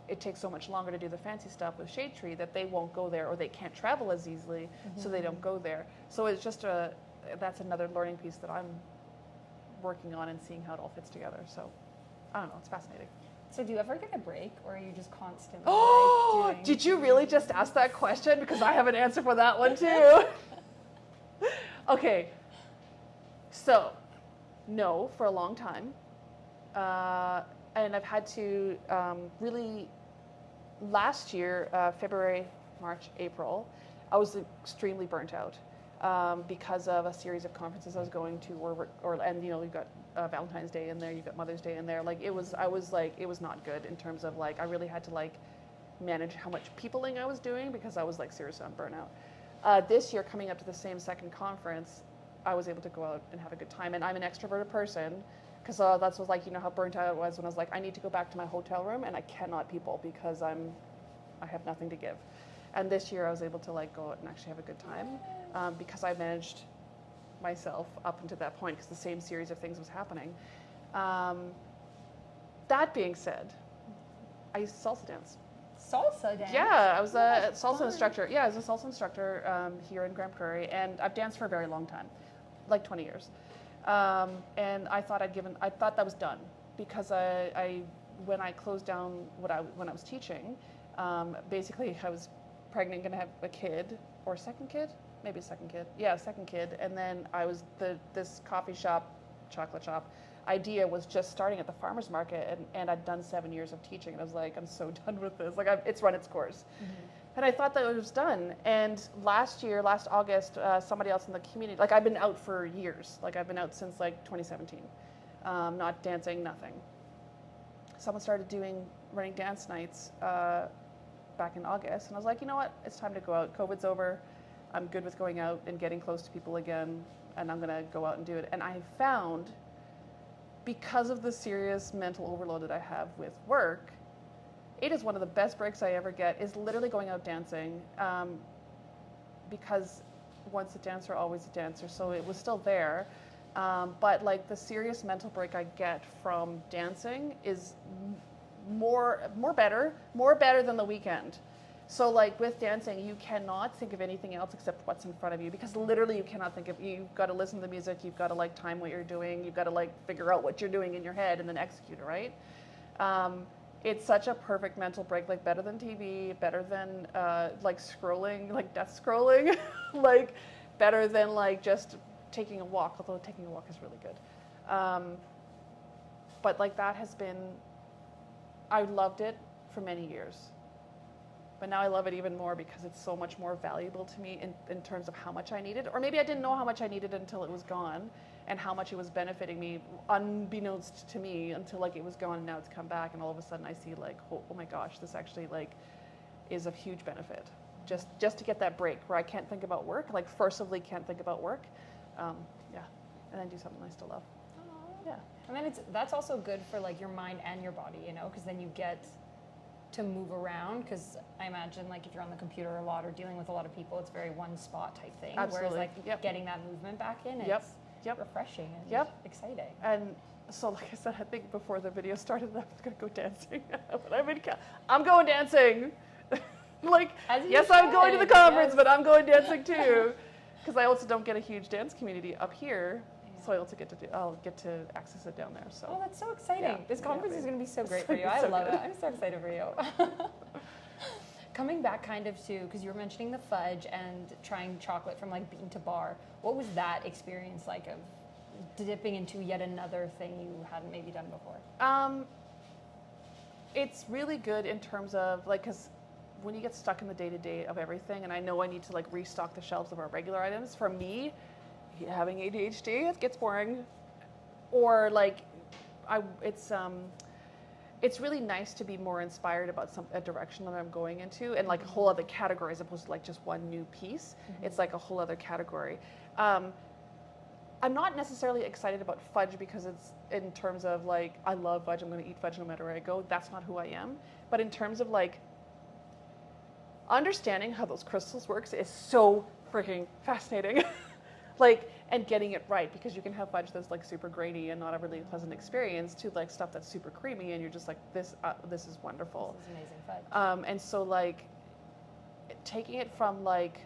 it takes so much longer to do the fancy stuff with shade tree that they won't go there, or they can't travel as easily, so they don't go there. So it's just that's another learning piece that I'm working on and seeing how it all fits together. So I don't know, it's fascinating. So do you ever get a break, or are you just constantly Oh, doing... Did you really just ask that question? Because I have an answer for that one too. Okay, so no, for a long time. And I've had to really, last year, February, March, April, I was extremely burnt out because of a series of conferences I was going to, and you know, you've got Valentine's Day in there, you've got Mother's Day in there. Like it was not good in terms of like, I really had to like manage how much peopling I was doing because I was like seriously on burnout. This year, coming up to the same second conference, I was able to go out and have a good time. And I'm an extroverted person. Because that's was like, you know how burnt out I was when I was like, I need to go back to my hotel room and I cannot people because I have nothing to give. And this year I was able to like go out and actually have a good time because I managed myself up until that point because the same series of things was happening. That being said, I used to salsa dance. Salsa dance? Yeah, I was a salsa instructor. Yeah, I was a salsa instructor here in Grand Prairie, and I've danced for a very long time, like 20 years. And I thought that was done because when I closed down when I was teaching, basically I was pregnant, gonna have a kid or second kid, maybe a second kid. Yeah, second kid. And then I was this coffee shop, chocolate shop idea was just starting at the farmer's market, and I'd done 7 years of teaching, and I was like, I'm so done with this. Like it's run its course. Mm-hmm. And I thought that it was done. And last August, somebody else in the community, like I've been out for years. Like I've been out since like 2017, not dancing, nothing. Someone started running dance nights back in August. And I was like, you know what? It's time to go out. COVID's over. I'm good with going out and getting close to people again. And I'm going to go out and do it. And I found, because of the serious mental overload that I have with work, it is one of the best breaks I ever get is literally going out dancing because once a dancer, always a dancer. So it was still there. But like the serious mental break I get from dancing is more better than the weekend. So like with dancing, you cannot think of anything else except what's in front of you because literally you cannot think of, you've got to listen to the music, you've got to like time what you're doing, you've got to like figure out what you're doing in your head and then execute it, right? It's such a perfect mental break, like better than TV, better than like scrolling, like death scrolling, like better than like just taking a walk, although taking a walk is really good. But like that has been, I loved it for many years. But now I love it even more because it's so much more valuable to me in terms of how much I needed. Or maybe I didn't know how much I needed until it was gone and how much it was benefiting me unbeknownst to me until like it was gone and now it's come back and all of a sudden I see like, oh my gosh, this actually like is of huge benefit. Just to get that break where I can't think about work, like forcibly can't think about work. Yeah, and then do something I still love. Aww. Yeah. And then that's also good for like your mind and your body, you know, because then you get to move around? Because I imagine like if you're on the computer a lot or dealing with a lot of people, it's very one spot type thing. Absolutely. Whereas like getting that movement back in, it's refreshing and exciting. And so, like I said, I think before the video started, I was going to go dancing. But I'm going dancing. Like, yes, I'm going to the conference, but I'm going dancing too. Because I also don't get a huge dance community up here. So I also I'll get to access it down there. So. Oh, that's so exciting. This conference is going to be so great for you. I love it. I'm so excited for you. Coming back kind of to, because you were mentioning the fudge and trying chocolate from like bean to bar. What was that experience like of dipping into yet another thing you hadn't maybe done before? It's really good in terms of like, because when you get stuck in the day-to-day of everything, and I know I need to like restock the shelves of our regular items, for me, having ADHD, it gets boring. Or like, it's really nice to be more inspired about a direction that I'm going into, and like a whole other category as opposed to like just one new piece. It's like a whole other category. I'm not necessarily excited about fudge because it's in terms of like, I love fudge, I'm going to eat fudge no matter where I go. That's not who I am. But in terms of like, understanding how those crystals works is so freaking fascinating. Like, and getting it right, because you can have fudge that's like super grainy and not a really pleasant experience, to like stuff that's super creamy and you're just like, this is wonderful. This is amazing fudge. And so like, taking it from like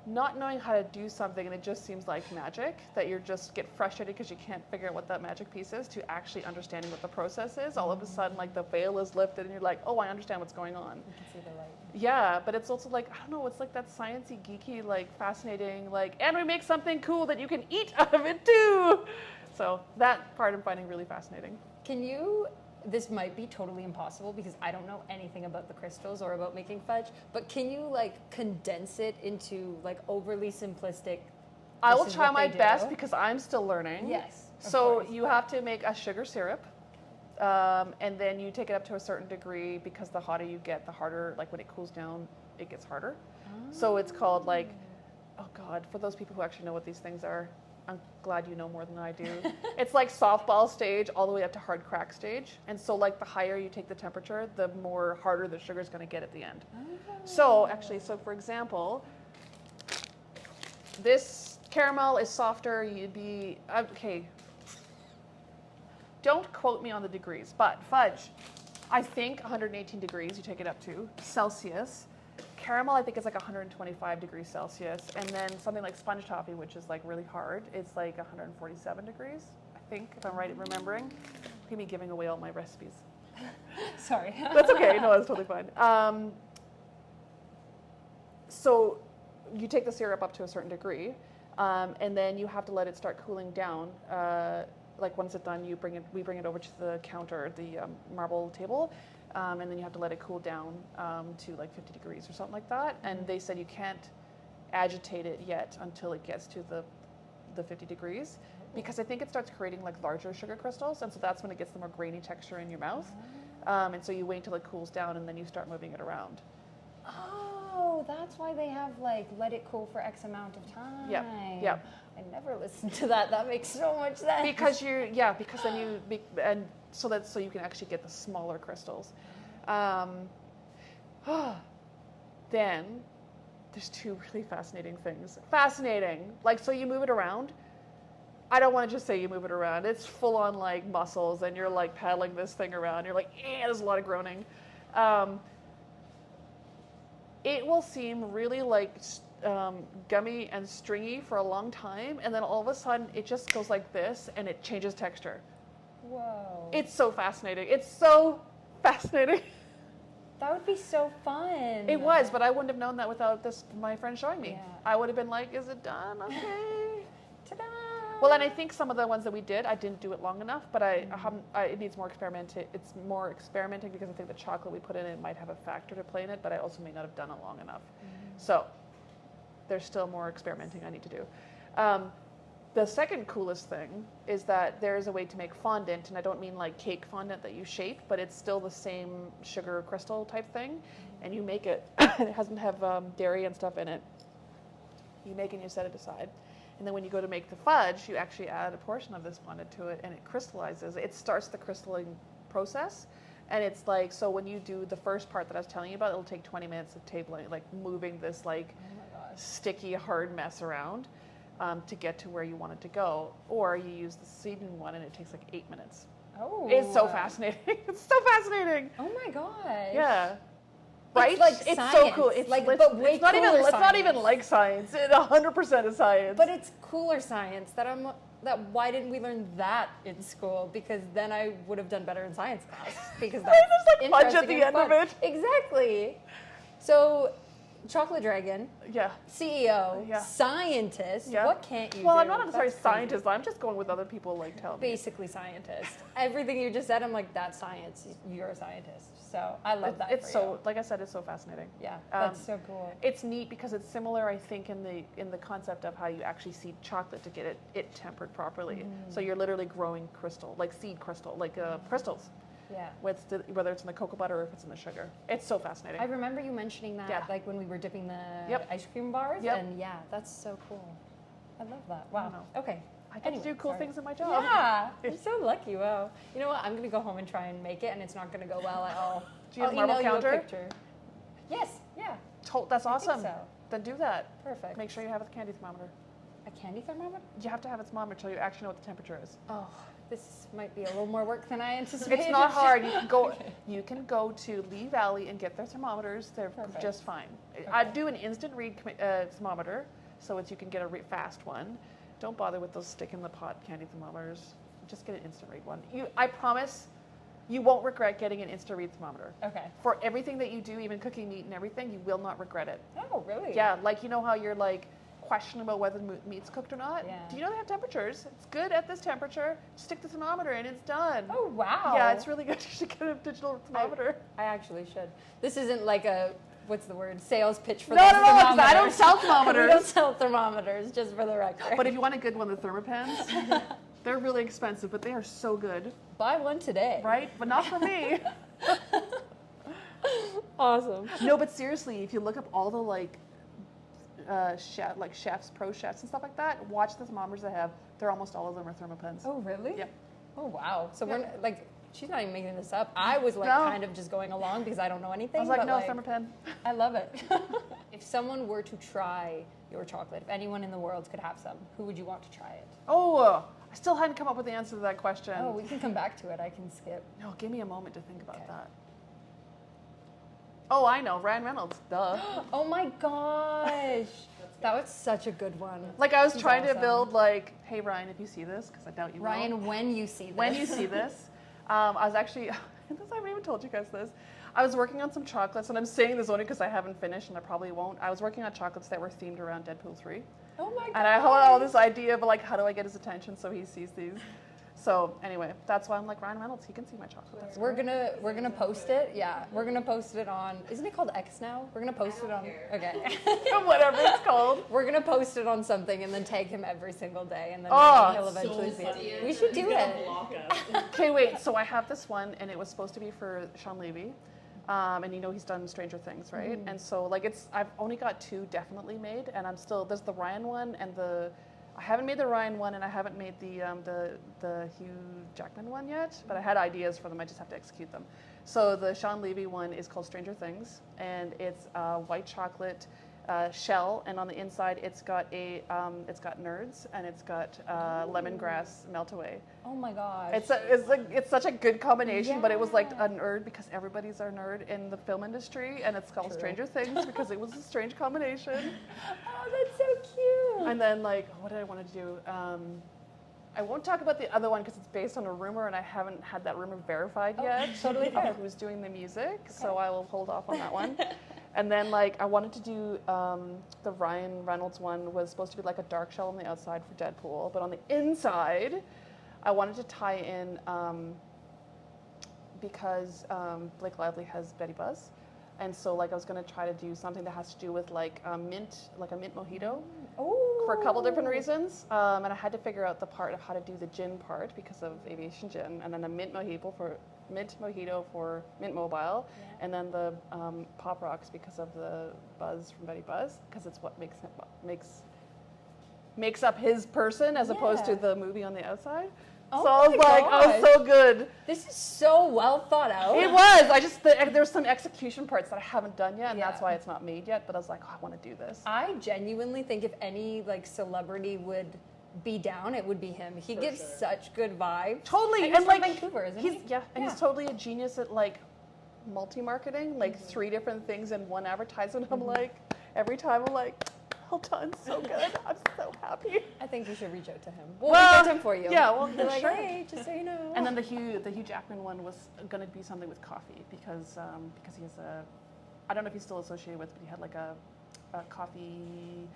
not knowing how to do something and it just seems like magic, that you just get frustrated because you can't figure out what that magic piece is, to actually understanding what the process is. All of a sudden, like the veil is lifted and you're like, oh, I understand what's going on. You can see the light. Yeah, but it's also like, I don't know, it's like that sciencey, geeky, like fascinating, like, and we make something cool that you can eat out of it too. So that part I'm finding really fascinating. This might be totally impossible because I don't know anything about the crystals or about making fudge, but can you like condense it into like overly simplistic? I will try my best because I'm still learning. Yes. So you have to make a sugar syrup, and then you take it up to a certain degree, because the hotter you get, the harder, like when it cools down, it gets harder. So it's called like, oh God, for those people who actually know what these things are, I'm glad you know more than I do. It's like softball stage all the way up to hard crack stage. And so like the higher you take the temperature, the more harder the sugar is going to get at the end. So for example, this caramel is softer. Okay. Don't quote me on the degrees, but fudge, I think 118 degrees you take it up to Celsius. Caramel, I think, is like 125 degrees Celsius. And then something like sponge toffee, which is like really hard, it's like 147 degrees, I think, if I'm right at remembering. Look at me giving away all my recipes. Sorry. That's okay. No, that's totally fine. So you take the syrup up to a certain degree, and then you have to let it start cooling down. Like once it's done, we bring it over to the counter, the marble table. And then you have to let it cool down to like 50 degrees or something like that. And they said you can't agitate it yet until it gets to the 50 degrees, because I think it starts creating like larger sugar crystals, and so that's when it gets the more grainy texture in your mouth. And so you wait till it cools down and then you start moving it around. Oh, that's why they have like let it cool for X amount of time. Yeah. I never listened to that. That makes so much sense. Because so you can actually get the smaller crystals. Then there's two really fascinating things. Like, so you move it around. I don't want to just say you move it around. It's full on like muscles, and you're like paddling this thing around. You're like, there's a lot of groaning. It will seem really like gummy and stringy for a long time, and then all of a sudden it just goes like this and it changes texture. Whoa. It's so fascinating. It's so fascinating. That would be so fun. It was, but I wouldn't have known that without my friend showing me. Yeah. I would have been like, is it done? Okay. Ta-da! Well, and I think some of the ones that we did, I didn't do it long enough, but it needs more experimenting. It's more experimenting because I think the chocolate we put in it might have a factor to play in it, but I also may not have done it long enough. So there's still more experimenting I need to do. The second coolest thing is that there is a way to make fondant, and I don't mean like cake fondant that you shape, but it's still the same sugar crystal type thing, and you make it, and it doesn't have dairy and stuff in it. You make it and you set it aside. And then when you go to make the fudge, you actually add a portion of this fondant to it, and it crystallizes. It starts the crystalline process, And it's like, so when you do the first part that I was telling you about, it'll take 20 minutes of tabling, like moving this like sticky, hard mess around to get to where you want it to go. Or you use the seeding one and it takes like 8 minutes. Oh. It's so fascinating. It's so fascinating. Oh my gosh. Yeah. Right? It's like it's science. So cool. It's like, but way it's not even cooler it's not science. even like science. It's 100% is science. But it's cooler science that why didn't we learn that in school? Because then I would have done better in science class. Because that's there's like fudge at the end of it. Exactly. So, Chocolate Dragon. Yeah. CEO. Yeah. Scientist. Yeah. What can't you do? Well, I'm not necessarily That's crazy. scientist. I'm just going with other people like tell me. Basically scientist. Everything you just said, I'm like, that's science. You're a scientist. So I love that. It's for so you. like I said, it's so fascinating. Yeah, that's so cool. It's neat because it's similar, I think, in the concept of how you actually seed chocolate to get it tempered properly. So you're literally growing crystal, like seed crystal, like crystals. Yeah. Whether it's in the cocoa butter or if it's in the sugar. It's so fascinating. I remember you mentioning that, like when we were dipping the ice cream bars, and yeah, that's so cool. I love that. Wow. Okay. I get to do cool things in my job. Yeah, you're so lucky. Wow. You know what? I'm gonna go home and try and make it, and it's not gonna go well at all. Do you have a marble counter? You a picture. Yes. Yeah. That's awesome. So. Then do that. Perfect. Make sure you have a candy thermometer. A candy thermometer? You have to have a thermometer so you actually know what the temperature is. Oh, this might be a little more work than I anticipated. It's not hard. You can go. You can go to Lee Valley and get their thermometers. They're just fine. Okay. I'd do an instant read thermometer, so you can get a fast one. Don't bother with those stick in the pot candy thermometers. Just get an instant read one. I promise, you won't regret getting an instant read thermometer. Okay. For everything that you do, even cooking meat and everything, you will not regret it. Oh, really? Yeah, like you know how you're like questioning about whether meat's cooked or not? Yeah. Do you know they have temperatures? It's good at this temperature. Stick the thermometer in, it's done. Oh, wow. Yeah, it's really good. You should get a digital thermometer. I actually should. This isn't like a, what's the word, sales pitch for No, because I don't sell thermometers. We don't sell thermometers, just for the record. But if you want a good one, the Thermopens, they're really expensive, but they are so good. Buy one today. Right? But not for me. Awesome. No, but seriously, if you look up all the chefs, pro chefs and stuff like that, watch the thermometers they have. They're almost all of them are Thermopens. Oh, really? Yep. Oh, wow. So we're like, she's not even making this up. I was kind of just going along because I don't know anything. I was like, no, Thermopen. I love it. If someone were to try your chocolate, if anyone in the world could have some, who would you want to try it? Oh, I still hadn't come up with the answer to that question. Oh, we can come back to it. I can skip. No, give me a moment to think about that. Oh, I know, Ryan Reynolds, duh. Oh my gosh. That was such a good one. Like I was trying to build like, hey Ryan, if you see this, because I doubt you will. Ryan, when you see this. When you see this. I was actually, I haven't even told you guys this. I was working on some chocolates, and I'm saying this only because I haven't finished, and I probably won't. I was working on chocolates that were themed around Deadpool 3. Oh my god. And I had all this idea of like, how do I get his attention so he sees these? So anyway, that's why I'm like, Ryan Reynolds, he can see my chocolate. We're gonna post it. Yeah, we're gonna post it on. Isn't it called X now? We're gonna post it on. Okay. Whatever it's called. We're gonna post it on something and then tag him every single day, and then he'll eventually see it. We should do it. Okay, wait. So I have this one, and it was supposed to be for Sean Levy, and you know he's done Stranger Things, right? Mm. And so like I've only got 2 definitely made, and there's the Ryan one and I haven't made the Ryan one, and I haven't made the Hugh Jackman one yet, but I had ideas for them. I just have to execute them. So the Sean Levy one is called Stranger Things, and it's white chocolate shell, and on the inside it's got nerds, and it's got lemongrass melt away. Oh my gosh! It's such a good combination, but it was like a nerd because everybody's a nerd in the film industry, and it's called Stranger Things because it was a strange combination. Oh, that's so cute! And then like, what did I want to do? I won't talk about the other one because it's based on a rumor, and I haven't had that rumor verified yet. Totally fair. Who's doing the music? Okay. So I will hold off on that one. And then like I wanted to do the Ryan Reynolds one was supposed to be like a dark shell on the outside for Deadpool, but on the inside, I wanted to tie in because Blake Lively has Betty Buzz, and so like I was going to try to do something that has to do with like a mint mojito. Oh. For a couple different reasons, and I had to figure out the part of how to do the gin part because of aviation gin, and then a mint mojito for Mint Mobile, and then the Pop Rocks because of the buzz from Betty Buzz, because it's what makes up his person as opposed to the movie on the outside. Oh so I was my like, gosh. I was so good. This is so well thought out. It was. There's some execution parts that I haven't done yet, and Yeah. that's why it's not made yet. But I was like, oh, I want to do this. I genuinely think if any like celebrity would be down, it would be him. He gives such good vibes. Totally, and he's like from Vancouver, isn't he? He's totally a genius at like multi-marketing, like 3 different things in one advertisement. I'm like, every time I'm like, well done, so good. I'm so happy. I think you should reach out to him. We'll reach out to him for you. Yeah, well, Be like, sure. hey, just so you know. And then the Hugh Jackman one was going to be something with coffee because he has a, I don't know if he's still associated with, but he had like a coffee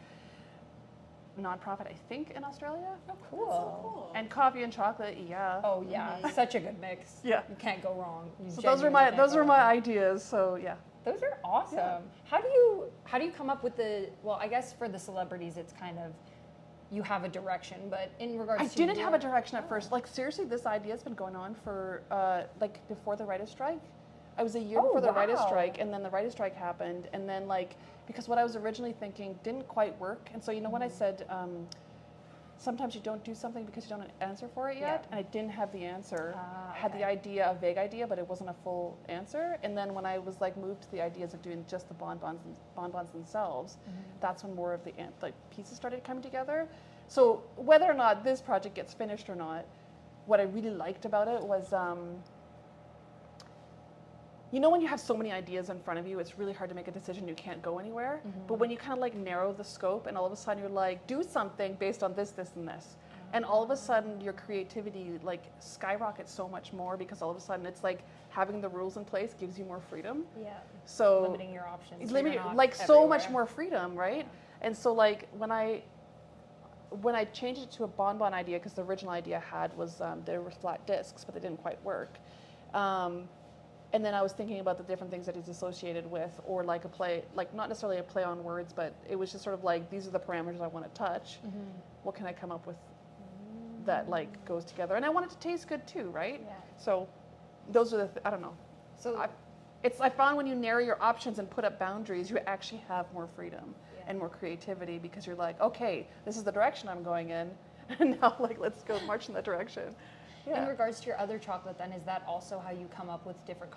nonprofit, I think, in Australia. Oh, cool. So cool. And coffee and chocolate, yeah. Oh yeah, such a good mix. Yeah. You can't go wrong. So those were my ideas. So yeah. Those are awesome. Yeah. How do you come up with the, well, I guess for the celebrities it's kind of, you have a direction, but in regards I to didn't have a direction at first. Like seriously, this idea has been going on for like before the writer's strike. I was a year before the writer's strike, and then the writer's strike happened, and then like, because what I was originally thinking didn't quite work, and so you know when I said sometimes you don't do something because you don't have an answer for it yet, and I didn't have the answer. I had the idea, a vague idea, but it wasn't a full answer. And then when I was like moved to the ideas of doing just the bonbons themselves, that's when more of the like pieces started coming together. So whether or not this project gets finished or not, what I really liked about it was, you know, when you have so many ideas in front of you, it's really hard to make a decision. You can't go anywhere. But when you kind of like narrow the scope, and all of a sudden you're like, do something based on this, this, and this. And all of a sudden your creativity like skyrockets so much more, because all of a sudden it's like having the rules in place gives you more freedom. Yeah. So limiting your options. Like so much more freedom, right? And so like when I changed it to a bonbon idea, because the original idea I had was there were flat discs, but they didn't quite work. And then I was thinking about the different things that he's associated with, or like a play, like not necessarily a play on words, but it was just sort of like, these are the parameters I want to touch. What can I come up with that like goes together? And I want it to taste good too, right? Yeah. So those are I don't know. So I found when you narrow your options and put up boundaries, you actually have more freedom and more creativity, because you're like, okay, this is the direction I'm going in, and now like let's go march in that direction. Yeah. in regards to your other chocolate, then, is that also how you come up with different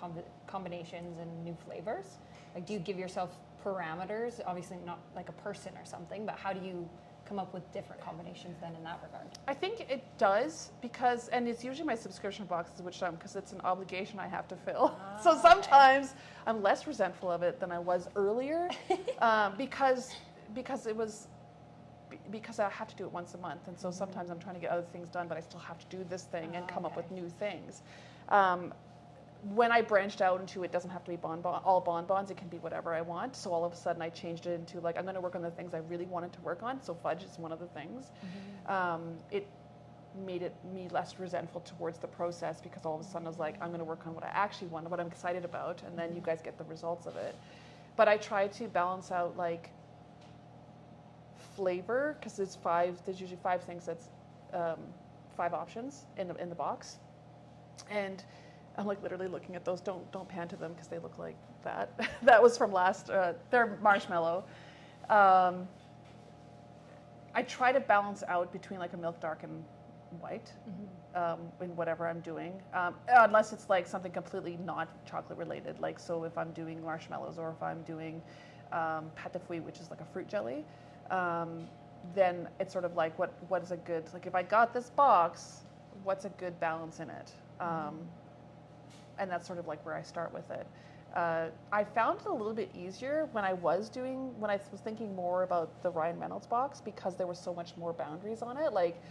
combinations and new flavors? Like, do you give yourself parameters? Obviously not like a person or something, but how do you come up with different combinations then in that regard? I think it does, because, and it's usually my subscription boxes, which because it's an obligation I have to fill. So sometimes I'm less resentful of it than I was earlier, because I have to do it once a month, and so sometimes I'm trying to get other things done, but I still have to do this thing and come up with new things. When I branched out into it doesn't have to be all bonbons, it can be whatever I want. So all of a sudden I changed it into like, I'm going to work on the things I really wanted to work on. So fudge is one of the things. It made me less resentful towards the process, because all of a sudden I was like, I'm going to work on what I actually want, what I'm excited about, and then you guys get the results of it. But I try to balance out like flavor, because there's usually 5 things, that's 5 options in the box. And I'm like literally looking at those. Don't pan to them because they look like that. That was from last. They're marshmallow. I try to balance out between like a milk dark and white in whatever I'm doing, unless it's like something completely not chocolate related. Like, so if I'm doing marshmallows, or if I'm doing pâte de fruits, which is like a fruit jelly, then it's sort of like what is a good, like if I got this box, what's a good balance in it? And that's sort of like where I start with it. I found it a little bit easier when I was thinking more about the Ryan Reynolds box, because there was so much more boundaries on it. Like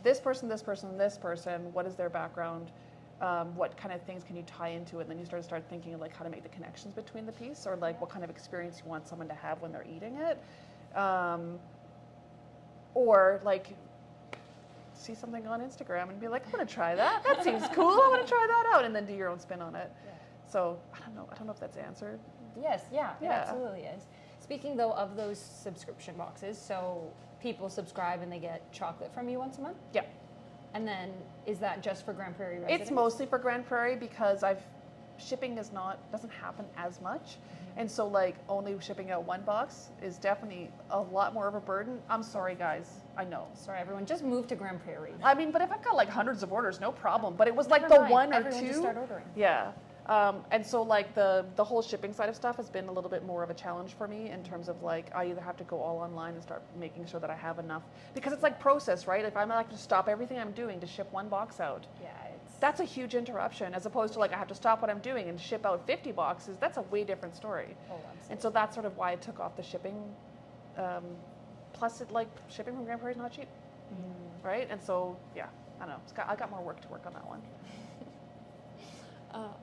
this person, this person, this person, what is their background? What kind of things can you tie into it? And then you start thinking of like how to make the connections between the piece, or like what kind of experience you want someone to have when they're eating it. Or like see something on Instagram and be like, I'm gonna try that. That seems cool. I want to try that out, and then do your own spin on it. Yeah. So I don't know if that's answered. Yes, it absolutely is. Speaking though of those subscription boxes, so people subscribe and they get chocolate from you once a month? Yeah. And then is that just for Grand Prairie residents? It's mostly for Grand Prairie, because shipping doesn't happen as much. And so like only shipping out one box is definitely a lot more of a burden. I'm sorry guys, I know. Sorry everyone, just move to Grand Prairie. I mean, but if I've got like hundreds of orders, no problem. But it was like Never mind. one or Everyone two. just start ordering. Yeah. And so like the whole shipping side of stuff has been a little bit more of a challenge for me in terms of like I either have to go all online and start making sure that I have enough, because it's like process, right? If I'm like to stop everything I'm doing to ship one box out, Yeah, that's a huge interruption, as opposed to like I have to stop what I'm doing and ship out 50 boxes. That's a way different story. Oh, absolutely. And so that's sort of why I took off the shipping. Plus, shipping from Grand Prairie is not cheap, right? And so yeah, I don't know. I got more work to work on that one.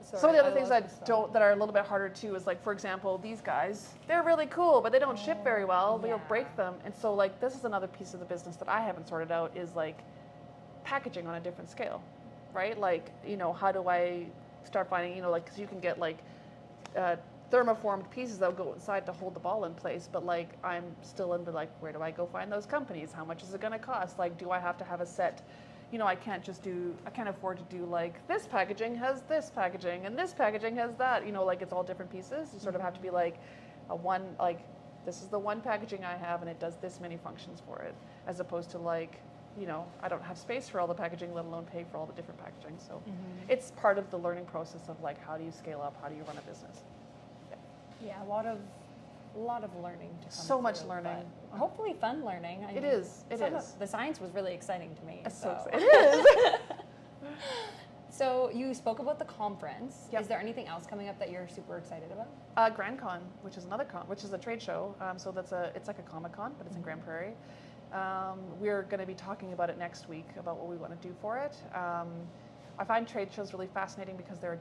Some of the other things that are a little bit harder too is like, for example, these guys, they're really cool, but they don't ship very well. They'll break them. And so like this is another piece of the business that I haven't sorted out, is like packaging on a different scale, right? Like, you know, how do I start finding, you know, like, because you can get like thermoformed pieces that will go inside to hold the ball in place, but like I'm still into like, where do I go find those companies? How much is it going to cost? Like, do I have to have a set? You know, I can't afford to do like, this packaging has this packaging and this packaging has that, you know, like it's all different pieces. You sort of have to be like this is the one packaging I have and it does this many functions for it, as opposed to like, you know, I don't have space for all the packaging, let alone pay for all the different packaging. So it's part of the learning process of like, how do you scale up? How do you run a business? Yeah, a lot of learning to come So much through, learning. but hopefully fun learning. It is. The science was really exciting to me. It is. So you spoke about the conference. Yep. Is there anything else coming up that you're super excited about? Grand Con, which is which is a trade show. So it's like a Comic-Con, but it's in Grand Prairie. We're going to be talking about it next week, about what we want to do for it. I find trade shows really fascinating because there are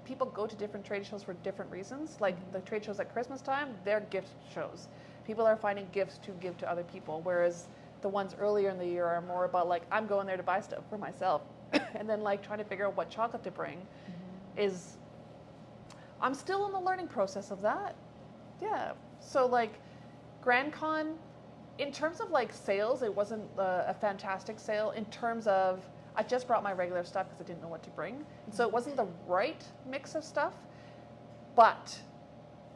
people go to different trade shows for different reasons. Like the trade shows at Christmas time, they're gift shows. People are finding gifts to give to other people, whereas the ones earlier in the year are more about like, I'm going there to buy stuff for myself. And then like trying to figure out what chocolate to bring I'm still in the learning process of that. Yeah. So like Grand Con, in terms of like sales, it wasn't a fantastic sale. In terms of, I just brought my regular stuff because I didn't know what to bring. And so it wasn't the right mix of stuff, but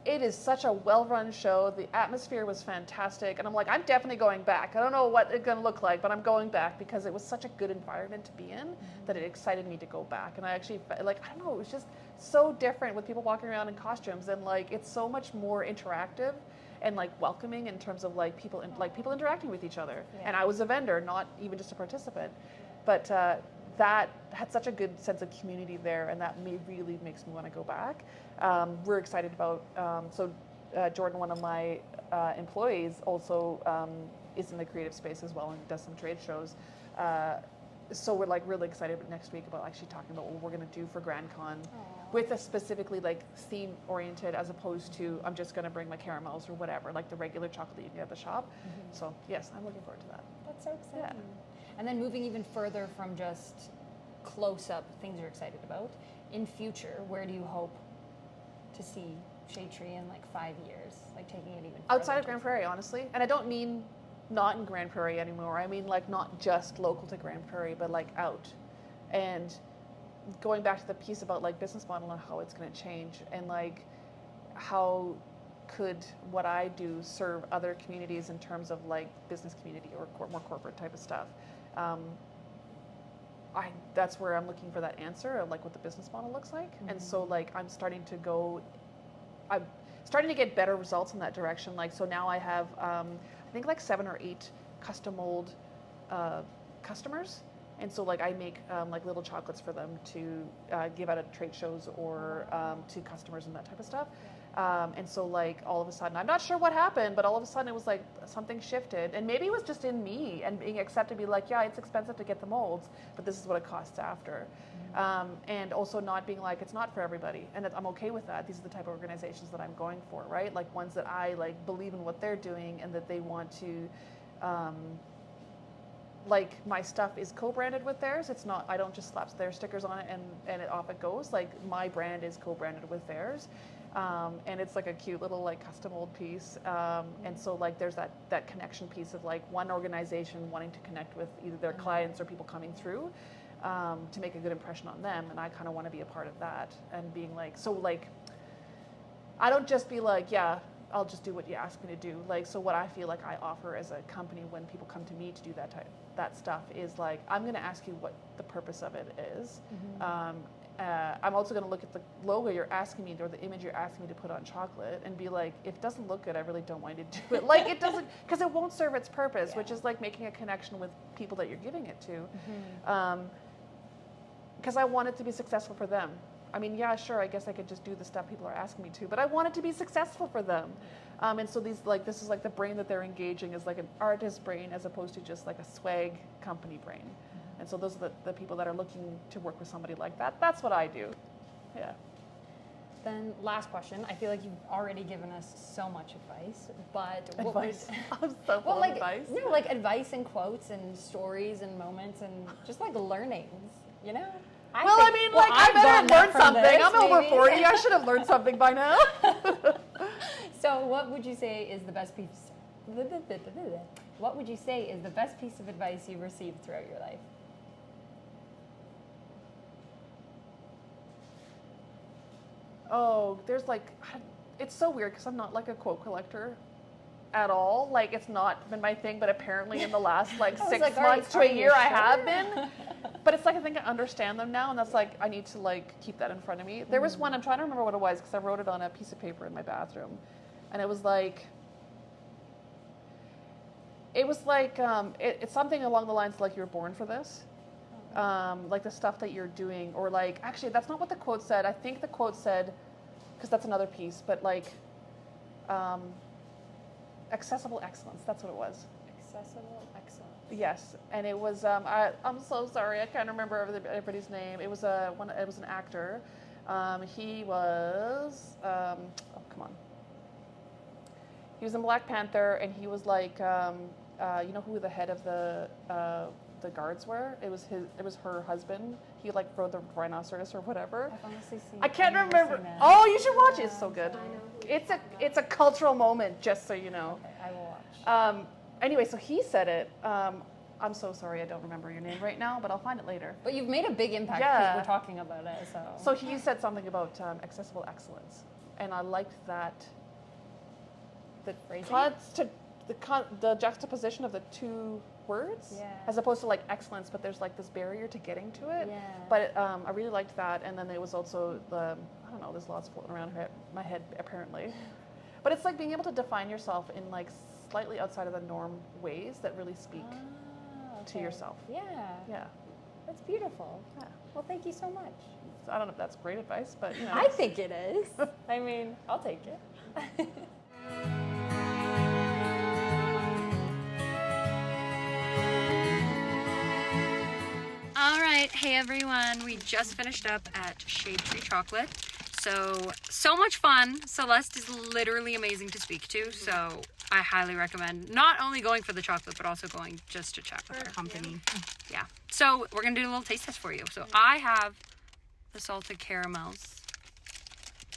it is such a well-run show. The atmosphere was fantastic. And I'm like, I'm definitely going back. I don't know what it's going to look like, but I'm going back because it was such a good environment to be in that it excited me to go back. And I actually, like, I don't know, it was just so different with people walking around in costumes. And like, it's so much more interactive and like welcoming in terms of like people interacting with each other. Yeah. And I was a vendor, not even just a participant. But that had such a good sense of community there, and that really makes me want to go back. We're excited about, Jordan, one of my employees, also is in the creative space as well and does some trade shows. So we're like really excited next week about actually talking about what we're going to do for Grand Con. Aww. With a specifically like theme oriented, as opposed to I'm just going to bring my caramels or whatever, like the regular chocolate that you can get at the shop. So yes, I'm looking forward to that. That's so exciting. Yeah. And then moving even further from just close-up things you're excited about, in future, where do you hope to see Shade Tree in like 5 years? Like taking it even further? Outside of Grand Prairie, honestly. And I don't mean not in Grand Prairie anymore. I mean like not just local to Grand Prairie, but like out. And going back to the piece about like business model and how it's going to change, and like how could what I do serve other communities in terms of like business community or more corporate type of stuff. That's where I'm looking for that answer of like what the business model looks like. And so like I'm starting to get better results in that direction. Like, so now I have, I think like 7 or 8 custom mold customers. And so like I make like little chocolates for them to give out at trade shows or to customers and that type of stuff. And so like all of a sudden, I'm not sure what happened, but all of a sudden it was like something shifted, and maybe it was just in me and being accepted to be like, yeah, it's expensive to get the molds, but this is what it costs after. And also not being like, it's not for everybody, and I'm okay with that. These are the type of organizations that I'm going for, right? Like ones that I like believe in what they're doing and that they want to, like my stuff is co-branded with theirs. It's not, I don't just slap their stickers on it and off it goes. Like my brand is co-branded with theirs. And it's like a cute little like custom mold piece. And so like there's that connection piece of like one organization wanting to connect with either their clients or people coming through. to make a good impression on them, and I kind of want to be a part of that, and being like, so like, I don't just be like, yeah, I'll just do what you ask me to do. Like, so what I feel like I offer as a company when people come to me to do that stuff is like, I'm going to ask you what the purpose of it is. I'm also going to look at the logo you're asking me, or the image you're asking me to put on chocolate, and be like, if it doesn't look good, I really don't want you to do it. Like, it doesn't, because it won't serve its purpose, which is like making a connection with people that you're giving it to. Because I want it to be successful for them. I mean, yeah, sure, I guess I could just do the stuff people are asking me to, but I want it to be successful for them. And so this is like the brain that they're engaging is like an artist brain as opposed to just like a swag company brain. And so those are the people that are looking to work with somebody like that. That's what I do. Yeah. Then last question. I feel like you've already given us so much advice, but what Advice? I'm so full of advice. No, like advice and quotes and stories and moments and just like learnings, you know? I better learn something. I'm over 40. I should have learned something by now. So what would you say is the best piece? What would you say is the best piece of advice you've received throughout your life? Oh, there's like, it's so weird because I'm not like a quote collector at all. Like, it's not been my thing, but apparently in the last like 6 months to a year I have been. But it's like, I think I understand them now, and that's like, I need to like keep that in front of me. There was one, I'm trying to remember what it was because I wrote it on a piece of paper in my bathroom, and it was like, it's something along the lines of like, you're born for this. Like the stuff that you're doing, or like, actually that's not what the quote said. I think the quote said, because that's another piece, but like accessible excellence, that's what it was. Accessible excellence. Yes, and it was I'm so sorry, I can't remember everybody's name. It was an actor. He was come on, he was in Black Panther, and he was like you know who the head of the guards were? It was her husband. He like rode the rhinoceros or whatever. I've honestly seen. I can't remember. Oh, you should watch it. It's so good. It's a cultural moment, just so you know. Okay, I will watch. Anyway, so he said it. I'm so sorry, I don't remember your name right now, but I'll find it later. But you've made a big impact because we're talking about it. So he said something about accessible excellence, and I liked that. The phrasing. The juxtaposition of the two words, as opposed to like excellence, but there's like this barrier to getting to it. Yeah. But I really liked that, and then there was also I don't know, there's lots floating around my head apparently, but it's like being able to define yourself in like slightly outside of the norm ways that really speak to yourself. Yeah. That's beautiful. Yeah. Well, thank you so much. So I don't know if that's great advice, but you know. I think it is. I mean, I'll take it. All right, hey everyone, we just finished up at Shade Tree Chocolate. So much fun. Celeste is literally amazing to speak to, so I highly recommend not only going for the chocolate, but also going just to chat with her. Company. Yeah. So we're gonna do a little taste test for you. So I have the salted caramels.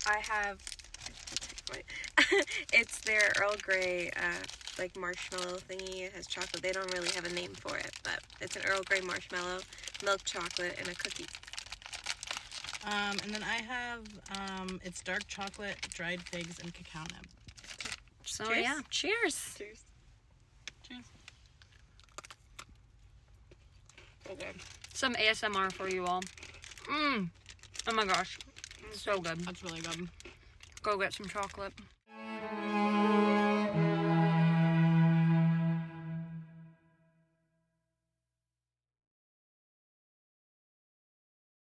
I have, it's their Earl Grey, like marshmallow thingy. It has chocolate. They don't really have a name for it, but it's an Earl Grey marshmallow, milk chocolate, and a cookie. And then I have, it's dark chocolate, dried figs, and cacao nib. So cheers. Yeah, cheers. Cheers. Cheers. Okay. Some ASMR for you all. Oh my gosh, so good. That's really good. Go get some chocolate.